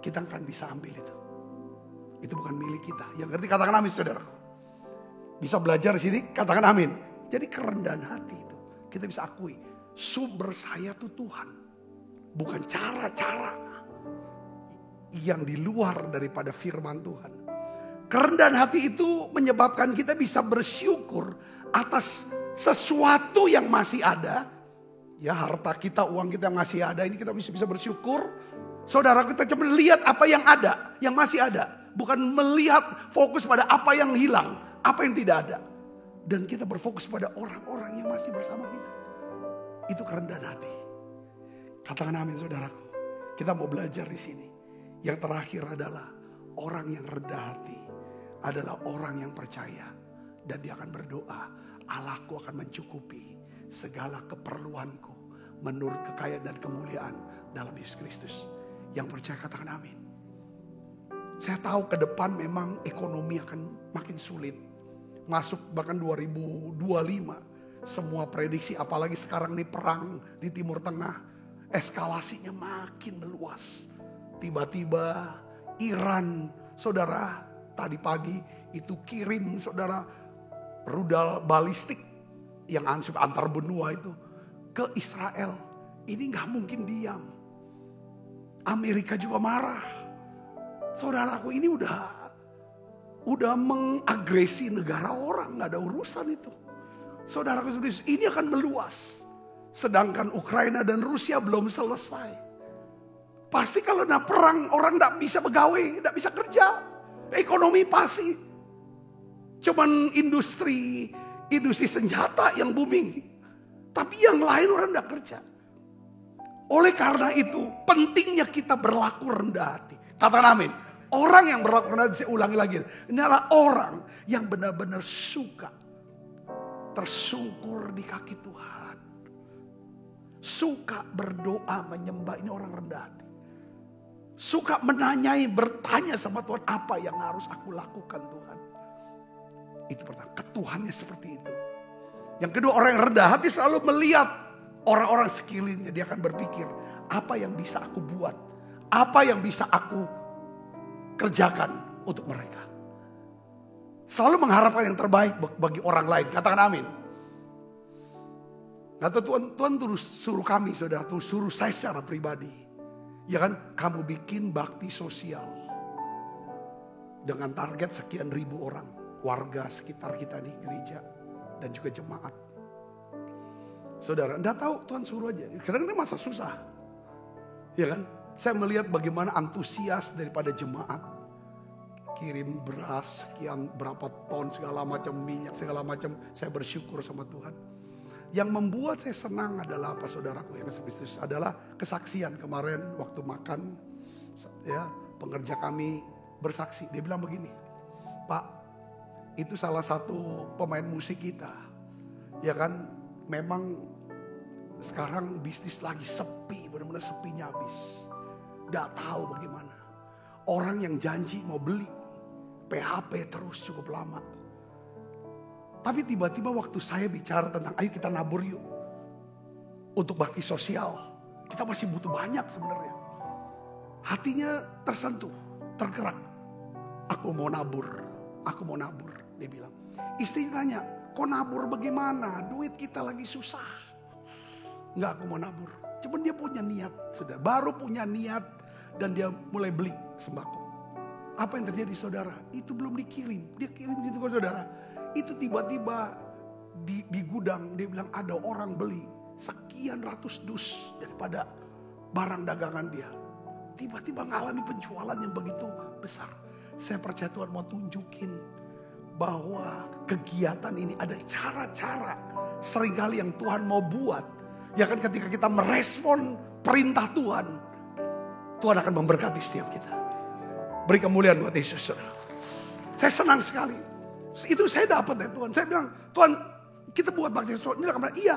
[SPEAKER 3] akan bisa ambil itu. Itu bukan milik kita. Yang ngerti katakan amin, saudara. Bisa belajar di sini, katakan amin. Jadi kerendahan hati itu kita bisa akui. Sumber saya itu Tuhan. Bukan cara-cara yang di luar daripada firman Tuhan. Kerendahan hati itu menyebabkan kita bisa bersyukur atas sesuatu yang masih ada. Ya, harta kita, uang kita yang masih ada, ini kita bisa bersyukur. Saudara, kita coba lihat apa yang ada, yang masih ada. Bukan melihat fokus pada apa yang hilang, apa yang tidak ada. Dan kita berfokus pada orang-orang yang masih bersama kita. Itu kerendahan hati. Katakan amin, saudaraku. Kita mau belajar di sini. Yang terakhir adalah orang yang rendah hati adalah orang yang percaya. Dan dia akan berdoa, Allahku akan mencukupi segala keperluanku menurut kekayaan dan kemuliaan dalam Yesus Kristus. Yang percaya katakan amin. Saya tahu ke depan memang ekonomi akan makin sulit. Masuk bahkan 2025. Semua prediksi apalagi sekarang nih perang di Timur Tengah. Eskalasinya makin meluas. Tiba-tiba Iran, saudara, tadi pagi itu kirim saudara rudal balistik yang antar benua itu ke Israel. Ini gak mungkin diam. Amerika juga marah. Saudaraku, ini udah mengagresi negara orang, gak ada urusan itu. Saudaraku, ini akan meluas. Sedangkan Ukraina dan Rusia belum selesai. Pasti kalau ada perang orang gak bisa begawe, gak bisa kerja. Ekonomi pasti. Cuman industri senjata yang booming. Tapi yang lain orang tidak kerja. Oleh karena itu pentingnya kita berlaku rendah hati. Katakan amin. Orang yang berlaku rendah hati, saya ulangi lagi. Ini adalah orang yang benar-benar suka tersungkur di kaki Tuhan. Suka berdoa menyembah, ini orang rendah hati. Suka menanyai, bertanya sama Tuhan, apa yang harus aku lakukan Tuhan. Itu pertama, ketuhannya seperti itu. Yang kedua, orang yang rendah hati selalu melihat orang-orang sekelilingnya. Dia akan berpikir, apa yang bisa aku buat? Apa yang bisa aku kerjakan untuk mereka? Selalu mengharapkan yang terbaik bagi orang lain. Katakan amin. Atau Tuhan terus suruh kami, saudara, terus suruh saya secara pribadi. Ya kan, kamu bikin bakti sosial. Dengan target sekian ribu orang. Warga sekitar kita di gereja. Dan juga jemaat. Saudara, enggak tahu Tuhan suruh aja. Kadang-kadang masa susah. Ya kan? Saya melihat bagaimana antusias daripada jemaat. Kirim beras, sekian berapa ton, segala macam minyak, segala macam. Saya bersyukur sama Tuhan. Yang membuat saya senang adalah apa, saudaraku yang Kristus, adalah kesaksian kemarin waktu makan. Ya, pengerja kami bersaksi. Dia bilang begini, Pak, itu salah satu pemain musik kita. Ya kan, memang sekarang bisnis lagi sepi, benar-benar sepinya habis. Gak tahu bagaimana. Orang yang janji mau beli, PHP terus cukup lama. Tapi tiba-tiba waktu saya bicara tentang ayo kita nabur yuk. Untuk bakti sosial. Kita masih butuh banyak sebenarnya. Hatinya tersentuh, tergerak. Aku mau nabur, aku mau nabur. Dia bilang, istrinya tanya, kok nabur bagaimana? Duit kita lagi susah. Enggak, aku mau nabur. Cuman dia punya niat, sudah baru punya niat dan dia mulai beli sembako. Apa yang terjadi, saudara? Itu belum dikirim. Dia kirim gitu ke saudara. Itu tiba-tiba di gudang dia bilang ada orang beli sekian ratus dus daripada barang dagangan dia. Tiba-tiba mengalami penjualan yang begitu besar. Saya percaya Tuhan mau tunjukin bahwa kegiatan ini ada cara-cara seringkali yang Tuhan mau buat. Ya kan, ketika kita merespon perintah Tuhan, Tuhan akan memberkati setiap kita. Beri kemuliaan buat Yesus. Saya senang sekali. Itu saya dapat dari Tuhan. Saya bilang, Tuhan kita buat bakti sosial. Dia bilang, iya.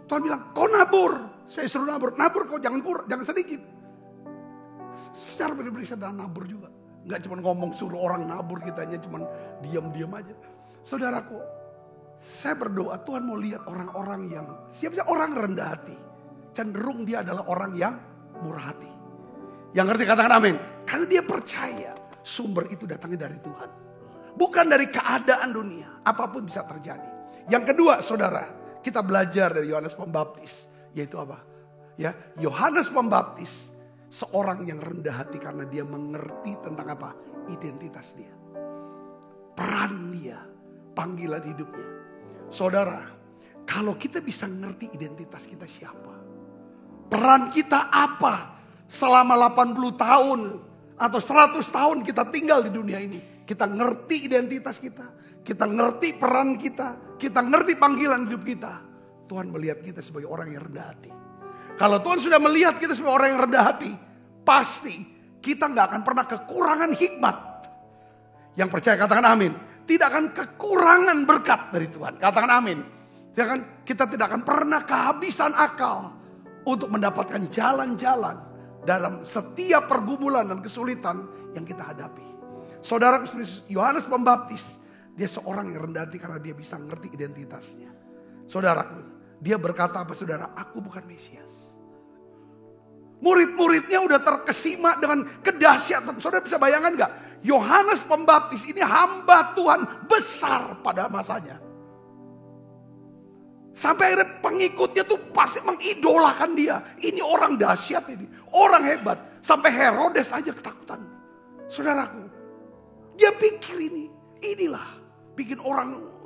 [SPEAKER 3] Tuhan bilang, kau nabur. Saya suruh nabur. Nabur kau jangan kurang, jangan sedikit. Secara pribadi saya nabur juga. Nggak cuma ngomong suruh orang nabur, kitanya cuma diam-diam aja. Saudaraku, saya berdoa Tuhan mau lihat orang-orang yang siapa orang rendah hati. Cenderung dia adalah orang yang murah hati. Yang ngerti katakan amin. Karena dia percaya sumber itu datangnya dari Tuhan. Bukan dari keadaan dunia. Apapun bisa terjadi. Yang kedua saudara, kita belajar dari Yohanes Pembaptis. Yaitu apa? Ya, Yohanes Pembaptis seorang yang rendah hati karena dia mengerti tentang apa? Identitas dia. Peran dia, panggilan hidupnya. Saudara, kalau kita bisa ngerti identitas kita siapa? Peran kita apa? Selama 80 tahun atau 100 tahun kita tinggal di dunia ini. Kita ngerti identitas kita. Kita ngerti peran kita. Kita ngerti panggilan hidup kita. Tuhan melihat kita sebagai orang yang rendah hati. Kalau Tuhan sudah melihat kita sebagai orang yang rendah hati, pasti kita gak akan pernah kekurangan hikmat. Yang percaya katakan amin. Tidak akan kekurangan berkat dari Tuhan. Katakan amin. Kita tidak akan pernah kehabisan akal untuk mendapatkan jalan-jalan dalam setiap pergumulan dan kesulitan yang kita hadapi. Saudara Yohanes Pembaptis, dia seorang yang rendah hati karena dia bisa ngerti identitasnya. Saudaraku, dia berkata apa saudara? Aku bukan Mesias. Murid-muridnya udah terkesima dengan kedahsyatan. Saudara bisa bayangkan gak? Yohanes Pembaptis ini hamba Tuhan besar pada masanya. Sampai akhirnya pengikutnya tuh pasti mengidolakan dia. Ini orang dahsyat ini. Orang hebat. Sampai Herodes aja ketakutan. Saudaraku, dia pikir inilah bikin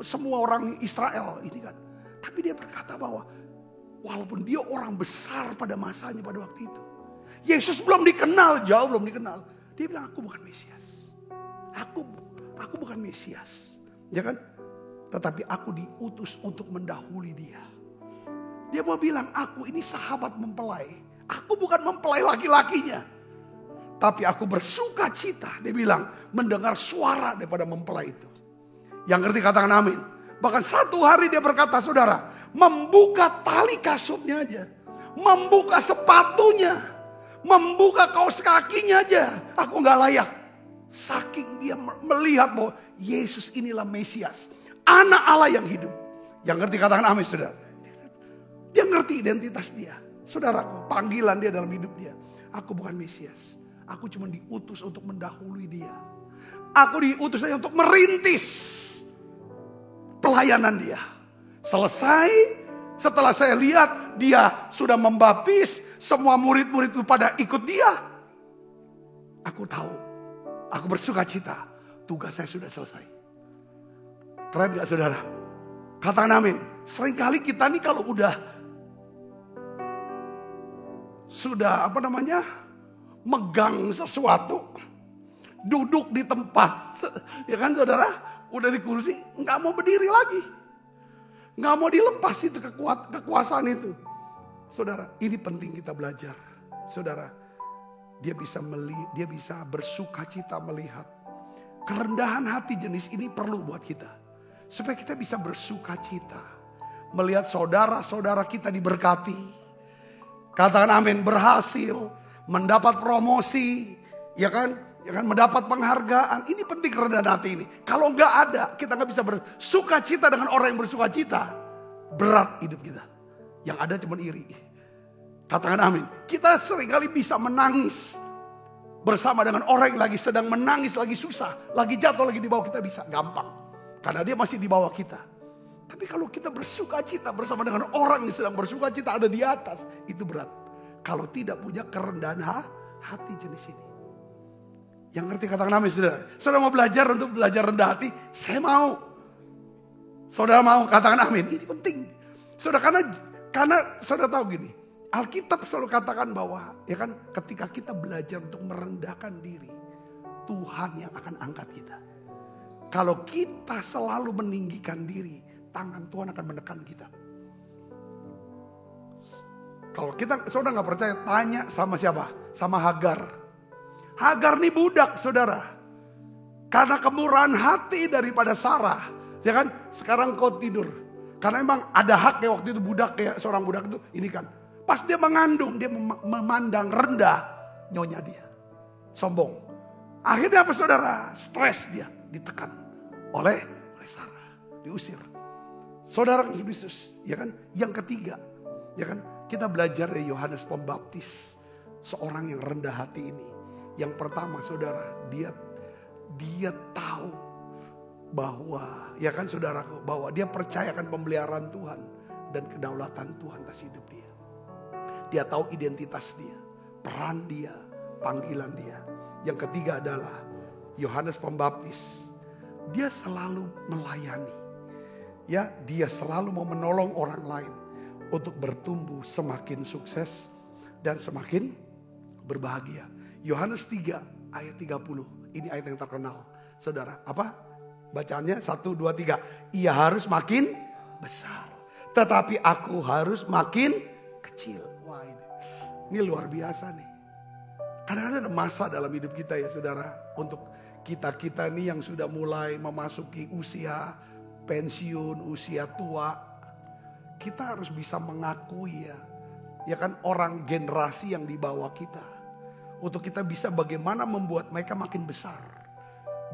[SPEAKER 3] semua orang Israel ini kan. Tapi dia berkata bahwa walaupun dia orang besar pada masanya pada waktu itu. Yesus belum dikenal, jauh belum dikenal. Dia bilang aku bukan Mesias. Aku bukan Mesias. Ya kan? Tetapi aku diutus untuk mendahului dia. Dia mau bilang aku ini sahabat mempelai. Aku bukan mempelai laki-lakinya. Tapi aku bersuka cita, dia bilang, mendengar suara daripada mempelai itu. Yang ngerti katakan amin. Bahkan satu hari dia berkata, saudara, membuka tali kasutnya aja. Membuka sepatunya. Membuka kaos kakinya aja. Aku gak layak. Saking dia melihat bahwa Yesus inilah Mesias. Anak Allah yang hidup. Yang ngerti katakan amin, saudara. Dia ngerti identitas dia. Saudara, panggilan dia dalam hidup dia. Aku bukan Mesias. Aku cuma diutus untuk mendahului dia. Aku diutus saja untuk merintis pelayanan dia. Selesai, setelah saya lihat dia sudah membaptis, semua murid-murid itu pada ikut dia. Aku tahu, aku bersuka cita, tugas saya sudah selesai. Keren gak saudara? Katakan amin. Seringkali kita nih kalau sudah megang sesuatu, duduk di tempat, ya kan saudara, udah di kursi, nggak mau berdiri lagi, nggak mau dilepas itu kekuasaan itu. Saudara, ini penting kita belajar, saudara. Dia bisa bersuka cita melihat kerendahan hati jenis ini perlu buat kita, supaya kita bisa bersuka cita melihat saudara-saudara kita diberkati. Katakan amin, berhasil. Mendapat promosi, ya kan, mendapat penghargaan. Ini penting kerendahan hati ini. Kalau nggak ada, kita nggak bisa bersuka cita dengan orang yang bersuka cita. Berat hidup kita. Yang ada cuma iri. Katakan amin. Kita seringkali bisa menangis bersama dengan orang yang lagi sedang menangis, lagi susah, lagi jatuh, lagi di bawah, kita bisa gampang. Karena dia masih di bawah kita. Tapi kalau kita bersuka cita bersama dengan orang yang sedang bersuka cita ada di atas, itu berat. Kalau tidak punya kerendahan hati jenis ini. Yang ngerti katakan amin saudara. Saudara mau belajar untuk belajar rendah hati? Saya mau. Saudara mau katakan amin? Ini penting. Saudara karena saudara tahu gini. Alkitab selalu katakan bahwa ya kan ketika kita belajar untuk merendahkan diri, Tuhan yang akan angkat kita. Kalau kita selalu meninggikan diri, tangan Tuhan akan menekan kita. Kalau kita saudara gak percaya, tanya sama siapa? Sama Hagar. Hagar nih budak saudara. Karena kemurahan hati daripada Sarah. Ya kan, sekarang kau tidur. Karena emang ada hak ya waktu itu budak, kayak seorang budak itu. Ini kan, pas dia mengandung, dia memandang rendah nyonya dia. sombong. Akhirnya apa saudara? Stres dia, ditekan oleh Sarah, diusir. Saudara Kristus, ya kan? Yang ketiga, ya kan? Kita belajar dari Yohanes Pembaptis, seorang yang rendah hati ini. Yang pertama saudara, dia tahu bahwa, ya kan saudaraku, bahwa dia percayakan pemeliharaan Tuhan dan kedaulatan Tuhan atas hidup dia. Dia tahu identitas dia, peran dia, panggilan dia. Yang ketiga adalah Yohanes Pembaptis. Dia selalu melayani. Ya, dia selalu mau menolong orang lain untuk bertumbuh semakin sukses dan semakin berbahagia. Yohanes 3 ayat 30. Ini ayat yang terkenal. Saudara, apa? Bacaannya 1, 2, 3. Ia harus makin besar, tetapi aku harus makin kecil. Wah, ini luar biasa nih. Kadang-kadang ada masa dalam hidup kita ya saudara. Untuk kita nih yang sudah mulai memasuki usia pensiun, usia tua. Kita harus bisa mengakui ya kan, orang generasi yang di bawah kita. Untuk kita bisa bagaimana membuat mereka makin besar.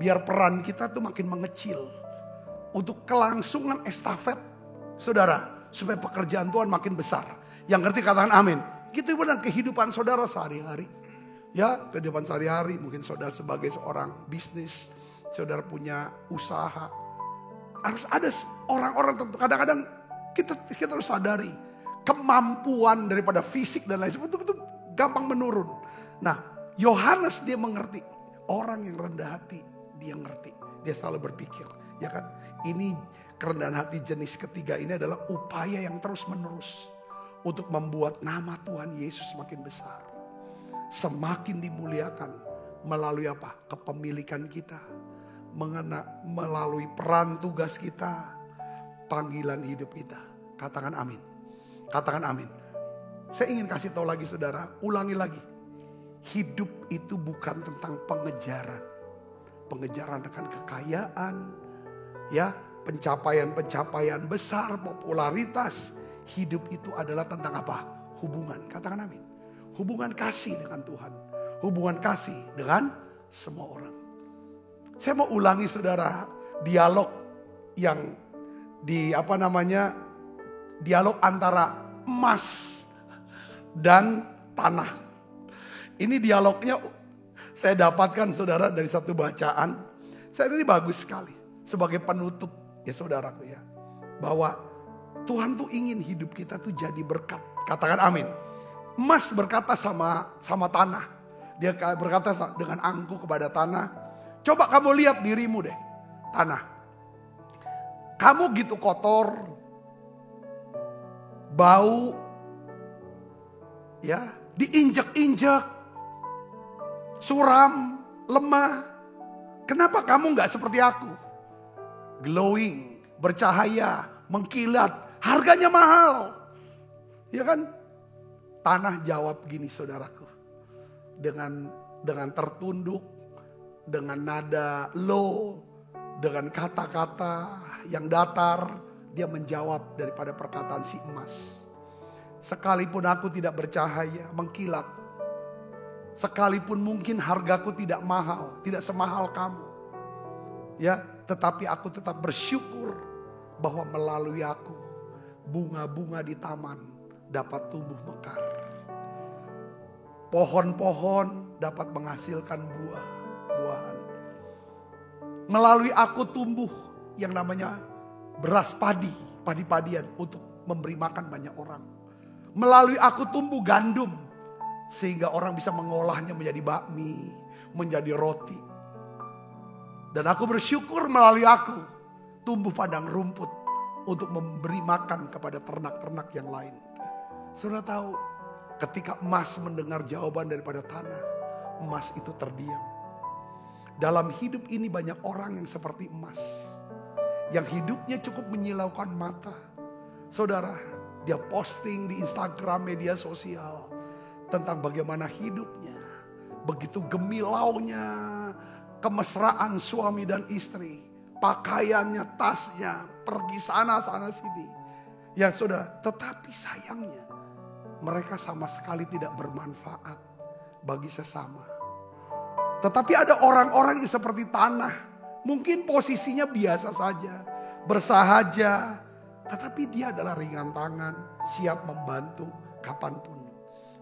[SPEAKER 3] Biar peran kita tuh makin mengecil. Untuk kelangsungan estafet saudara. Supaya pekerjaan Tuhan makin besar. Yang ngerti katakan amin. Gitu benar kehidupan saudara sehari-hari. Ya, kehidupan sehari-hari. Mungkin saudara sebagai seorang bisnis. Saudara punya usaha. Harus ada orang-orang tentu. Kadang-kadang kita harus sadari. Kemampuan daripada fisik dan lain sebagainya itu gampang menurun. Nah, Yohanes dia mengerti. Orang yang rendah hati dia ngerti. Dia selalu berpikir. Ya kan? Ini kerendahan hati jenis ketiga ini adalah upaya yang terus menerus. Untuk membuat nama Tuhan Yesus semakin besar. Semakin dimuliakan. Melalui apa? Kepemilikan kita. Melalui peran tugas kita. Panggilan hidup kita. Katakan amin. Katakan amin. Saya ingin kasih tahu lagi saudara. Ulangi lagi. Hidup itu bukan tentang pengejaran. Pengejaran akan kekayaan. Ya, pencapaian-pencapaian besar, popularitas. Hidup itu adalah tentang apa? Hubungan. Katakan amin. Hubungan kasih dengan Tuhan. Hubungan kasih dengan semua orang. Saya mau ulangi saudara. Dialog yang dialog antara emas dan tanah. Ini dialognya saya dapatkan saudara dari satu bacaan. Saya ini bagus sekali. Sebagai penutup ya saudaraku ya. Bahwa Tuhan tuh ingin hidup kita tuh jadi berkat. Katakan amin. Emas berkata sama tanah. Dia berkata dengan angkuh kepada tanah. Coba kamu lihat dirimu deh. Tanah. Kamu gitu kotor. Bau. Ya. Diinjak-injak. Suram, lemah. Kenapa kamu gak seperti aku? Glowing, bercahaya, mengkilat, harganya mahal. Ya kan? Tanah jawab gini saudaraku. Dengan tertunduk, dengan nada low, dengan kata-kata yang datar, dia menjawab daripada perkataan si emas. Sekalipun aku tidak bercahaya, mengkilat. Sekalipun mungkin hargaku tidak mahal, tidak semahal kamu. Ya, tetapi aku tetap bersyukur bahwa melalui aku bunga-bunga di taman dapat tumbuh mekar. Pohon-pohon dapat menghasilkan buah-buahan. Melalui aku tumbuh yang namanya beras padi-padian untuk memberi makan banyak orang. Melalui aku tumbuh gandum. Sehingga orang bisa mengolahnya menjadi bakmi, menjadi roti. Dan aku bersyukur melalui aku tumbuh padang rumput untuk memberi makan kepada ternak-ternak yang lain. Saudara tahu, ketika emas mendengar jawaban daripada tanah, emas itu terdiam. Dalam hidup ini banyak orang yang seperti emas. Yang hidupnya cukup menyilaukan mata. Saudara, dia posting di Instagram, media sosial. Tentang bagaimana hidupnya. Begitu gemilaunya. Kemesraan suami dan istri. Pakaiannya, tasnya. Pergi sana sini. Ya saudara, tetapi sayangnya. Mereka sama sekali tidak bermanfaat bagi sesama. Tetapi ada orang-orang yang seperti tanah. Mungkin posisinya biasa saja, bersahaja. Tetapi dia adalah ringan tangan, siap membantu kapanpun.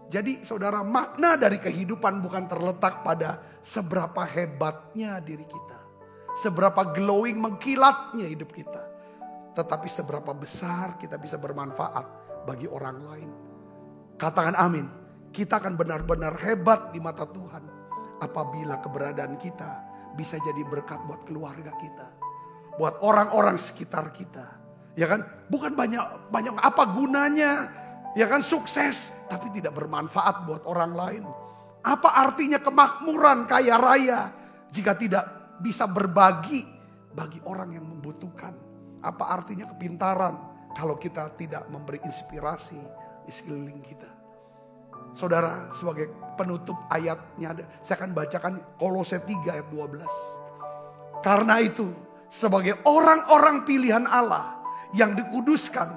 [SPEAKER 3] Jadi saudara, makna dari kehidupan bukan terletak pada seberapa hebatnya diri kita. Seberapa glowing, mengkilatnya hidup kita. Tetapi seberapa besar kita bisa bermanfaat bagi orang lain. Katakan amin. Kita akan benar-benar hebat di mata Tuhan. Apabila keberadaan kita bisa jadi berkat buat keluarga kita. Buat orang-orang sekitar kita. Ya kan? Bukan banyak apa gunanya. Ya kan, sukses tapi tidak bermanfaat buat orang lain. Apa artinya kemakmuran kaya raya jika tidak bisa berbagi bagi orang yang membutuhkan? Apa artinya kepintaran kalau kita tidak memberi inspirasi di sekeliling kita? Saudara, sebagai penutup ayatnya, saya akan bacakan Kolose 3 ayat 12. Karena itu, sebagai orang-orang pilihan Allah yang dikuduskan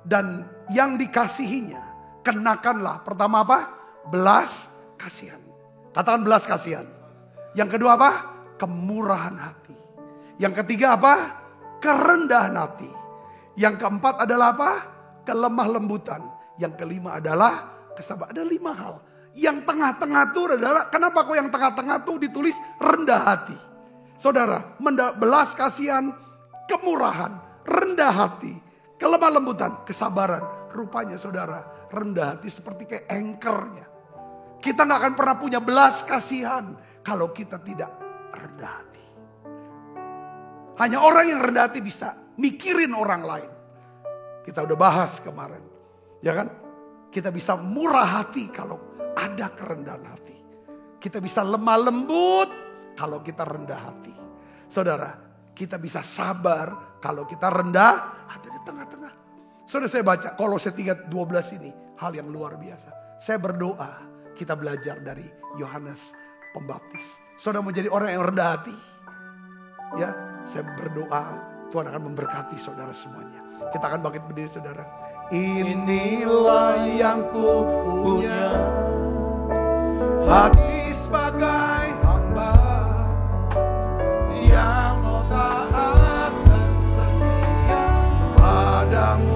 [SPEAKER 3] dan yang dikasihinya, kenakanlah pertama apa? Belas kasihan. Katakan belas kasihan. Yang kedua apa? Kemurahan hati. Yang ketiga apa? Kerendahan hati. Yang keempat adalah apa? Kelemah lembutan. Yang kelima adalah kesabaran. Ada 5 hal. Yang tengah-tengah itu adalah, kenapa kok yang tengah-tengah itu ditulis rendah hati? Saudara, belas kasihan, kemurahan, rendah hati, kelemah lembutan, kesabaran. Rupanya saudara, rendah hati seperti kayak anchornya. Kita gak akan pernah punya belas kasihan kalau kita tidak rendah hati. Hanya orang yang rendah hati bisa mikirin orang lain. Kita udah bahas kemarin. Ya kan? Kita bisa murah hati kalau ada kerendahan hati. Kita bisa lemah lembut kalau kita rendah hati. Saudara, kita bisa sabar kalau kita rendah hati di tengah-tengah. Saudara, saya baca Kolose 3:12 ini hal yang luar biasa. Saya berdoa kita belajar dari Yohanes Pembaptis. Saudara mau jadi orang yang rendah hati? Ya, saya berdoa Tuhan akan memberkati saudara semuanya. Kita akan bangkit berdiri saudara. Inilah yang ku punya, hati sebagai hamba yang mau taat dan setia padamu.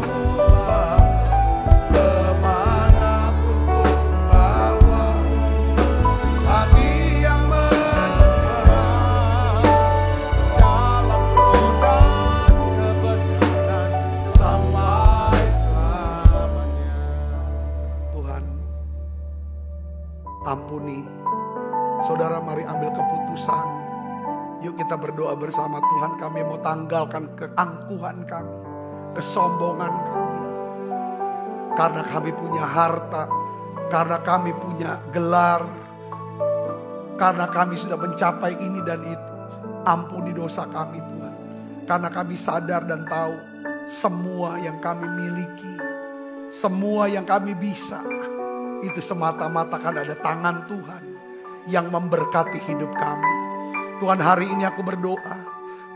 [SPEAKER 3] Kemanapun ku bawa, hati yang menyembah dalam roda kebenaran sampai selamanya. Tuhan, ampuni. Saudara, mari ambil keputusan. Yuk kita berdoa bersama. Tuhan, kami mau tanggalkan keangkuhan kami, kesombongan kami. Karena kami punya harta, karena kami punya gelar, karena kami sudah mencapai ini dan itu. Ampuni dosa kami Tuhan. Karena kami sadar dan tahu semua yang kami miliki, semua yang kami bisa, itu semata-mata kan ada tangan Tuhan yang memberkati hidup kami. Tuhan, hari ini aku berdoa,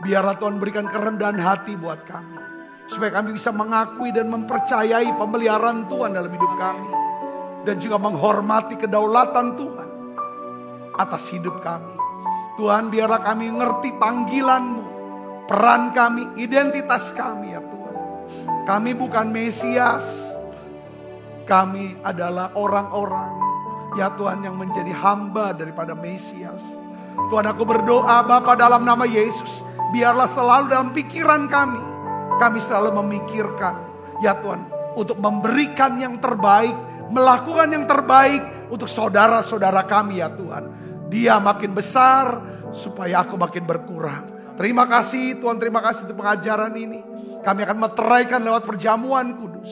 [SPEAKER 3] biarlah Tuhan berikan kerendahan hati buat kami. Supaya kami bisa mengakui dan mempercayai pemeliharaan Tuhan dalam hidup kami. Dan juga menghormati kedaulatan Tuhan atas hidup kami. Tuhan, biarlah kami ngerti panggilan-Mu, peran kami, identitas kami ya Tuhan. Kami bukan Mesias. Kami adalah orang-orang ya Tuhan yang menjadi hamba daripada Mesias. Tuhan, aku berdoa Bapa dalam nama Yesus, biarlah selalu dalam pikiran kami selalu memikirkan ya Tuhan untuk memberikan yang terbaik, melakukan yang terbaik untuk saudara-saudara kami ya Tuhan. Dia makin besar supaya aku makin berkurang. Terima kasih Tuhan, terima kasih untuk pengajaran ini. Kami akan meteraikan lewat perjamuan kudus.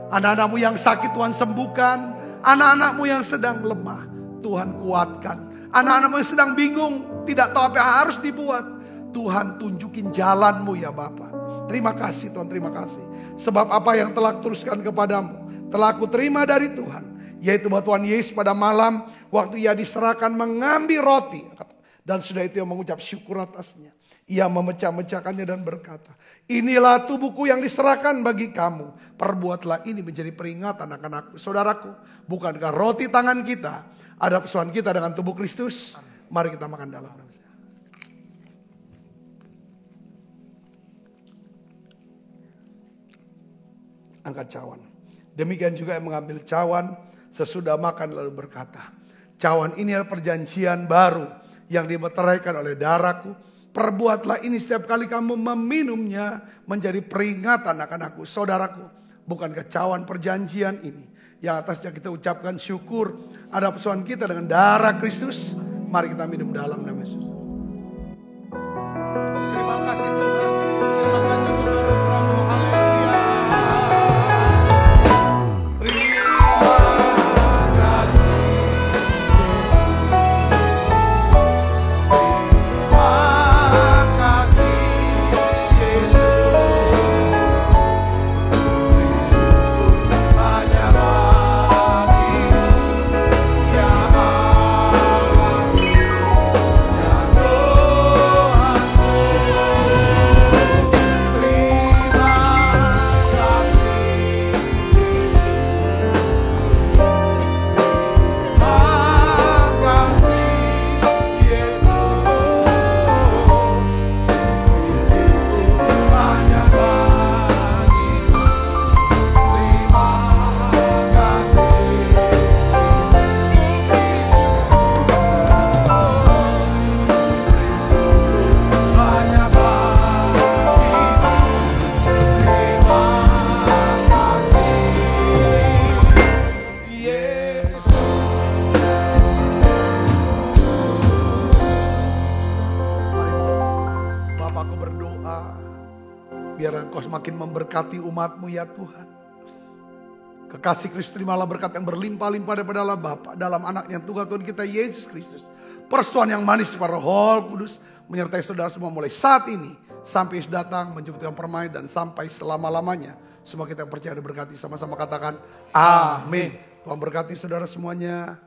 [SPEAKER 3] Anak-anak-Mu yang sakit Tuhan sembuhkan. Anak-anak-Mu yang sedang lemah Tuhan kuatkan. Anak-anak-Mu yang sedang bingung, tidak tahu apa yang harus dibuat, Tuhan tunjukin jalan-Mu ya Bapa. Terima kasih Tuhan, terima kasih. Sebab apa yang telah teruskan kepadamu telah aku terima dari Tuhan. Yaitu bahwa Tuhan Yesus pada malam waktu Ia diserahkan mengambil roti. Dan sudah itu Ia mengucap syukur atasnya. Ia memecah-mecahkannya dan berkata, inilah tubuhku yang diserahkan bagi kamu. Perbuatlah ini menjadi peringatan akan aku. Saudaraku, bukankah roti tangan kita ada persoalan kita dengan tubuh Kristus? Mari kita makan dalam nama Yesus. Angkat cawan. Demikian juga yang mengambil cawan sesudah makan lalu berkata, cawan ini adalah perjanjian baru yang dimeteraikan oleh darahku. Perbuatlah ini setiap kali kamu meminumnya menjadi peringatan akan aku. Saudaraku, bukankah cawan perjanjian ini yang atasnya kita ucapkan syukur ada persoalan kita dengan darah Kristus? Mari kita minum dalam nama Yesus. Terima kasih Tuhan. Terima kasih Tuhan. Haleluya. Semakin memberkati umat-Mu ya Tuhan. Kekasih Kristus, terimalah berkat yang berlimpah-limpah daripada Allah Bapa dalam anaknya Tuhan kita Yesus Kristus. Persetujuan yang manis para Roh Kudus menyertai saudara semua mulai saat ini sampai Yesus datang menjemput permai dan sampai selama-lamanya. Semua kita yang percaya diberkati, sama-sama katakan amin. Tuhan berkati saudara semuanya.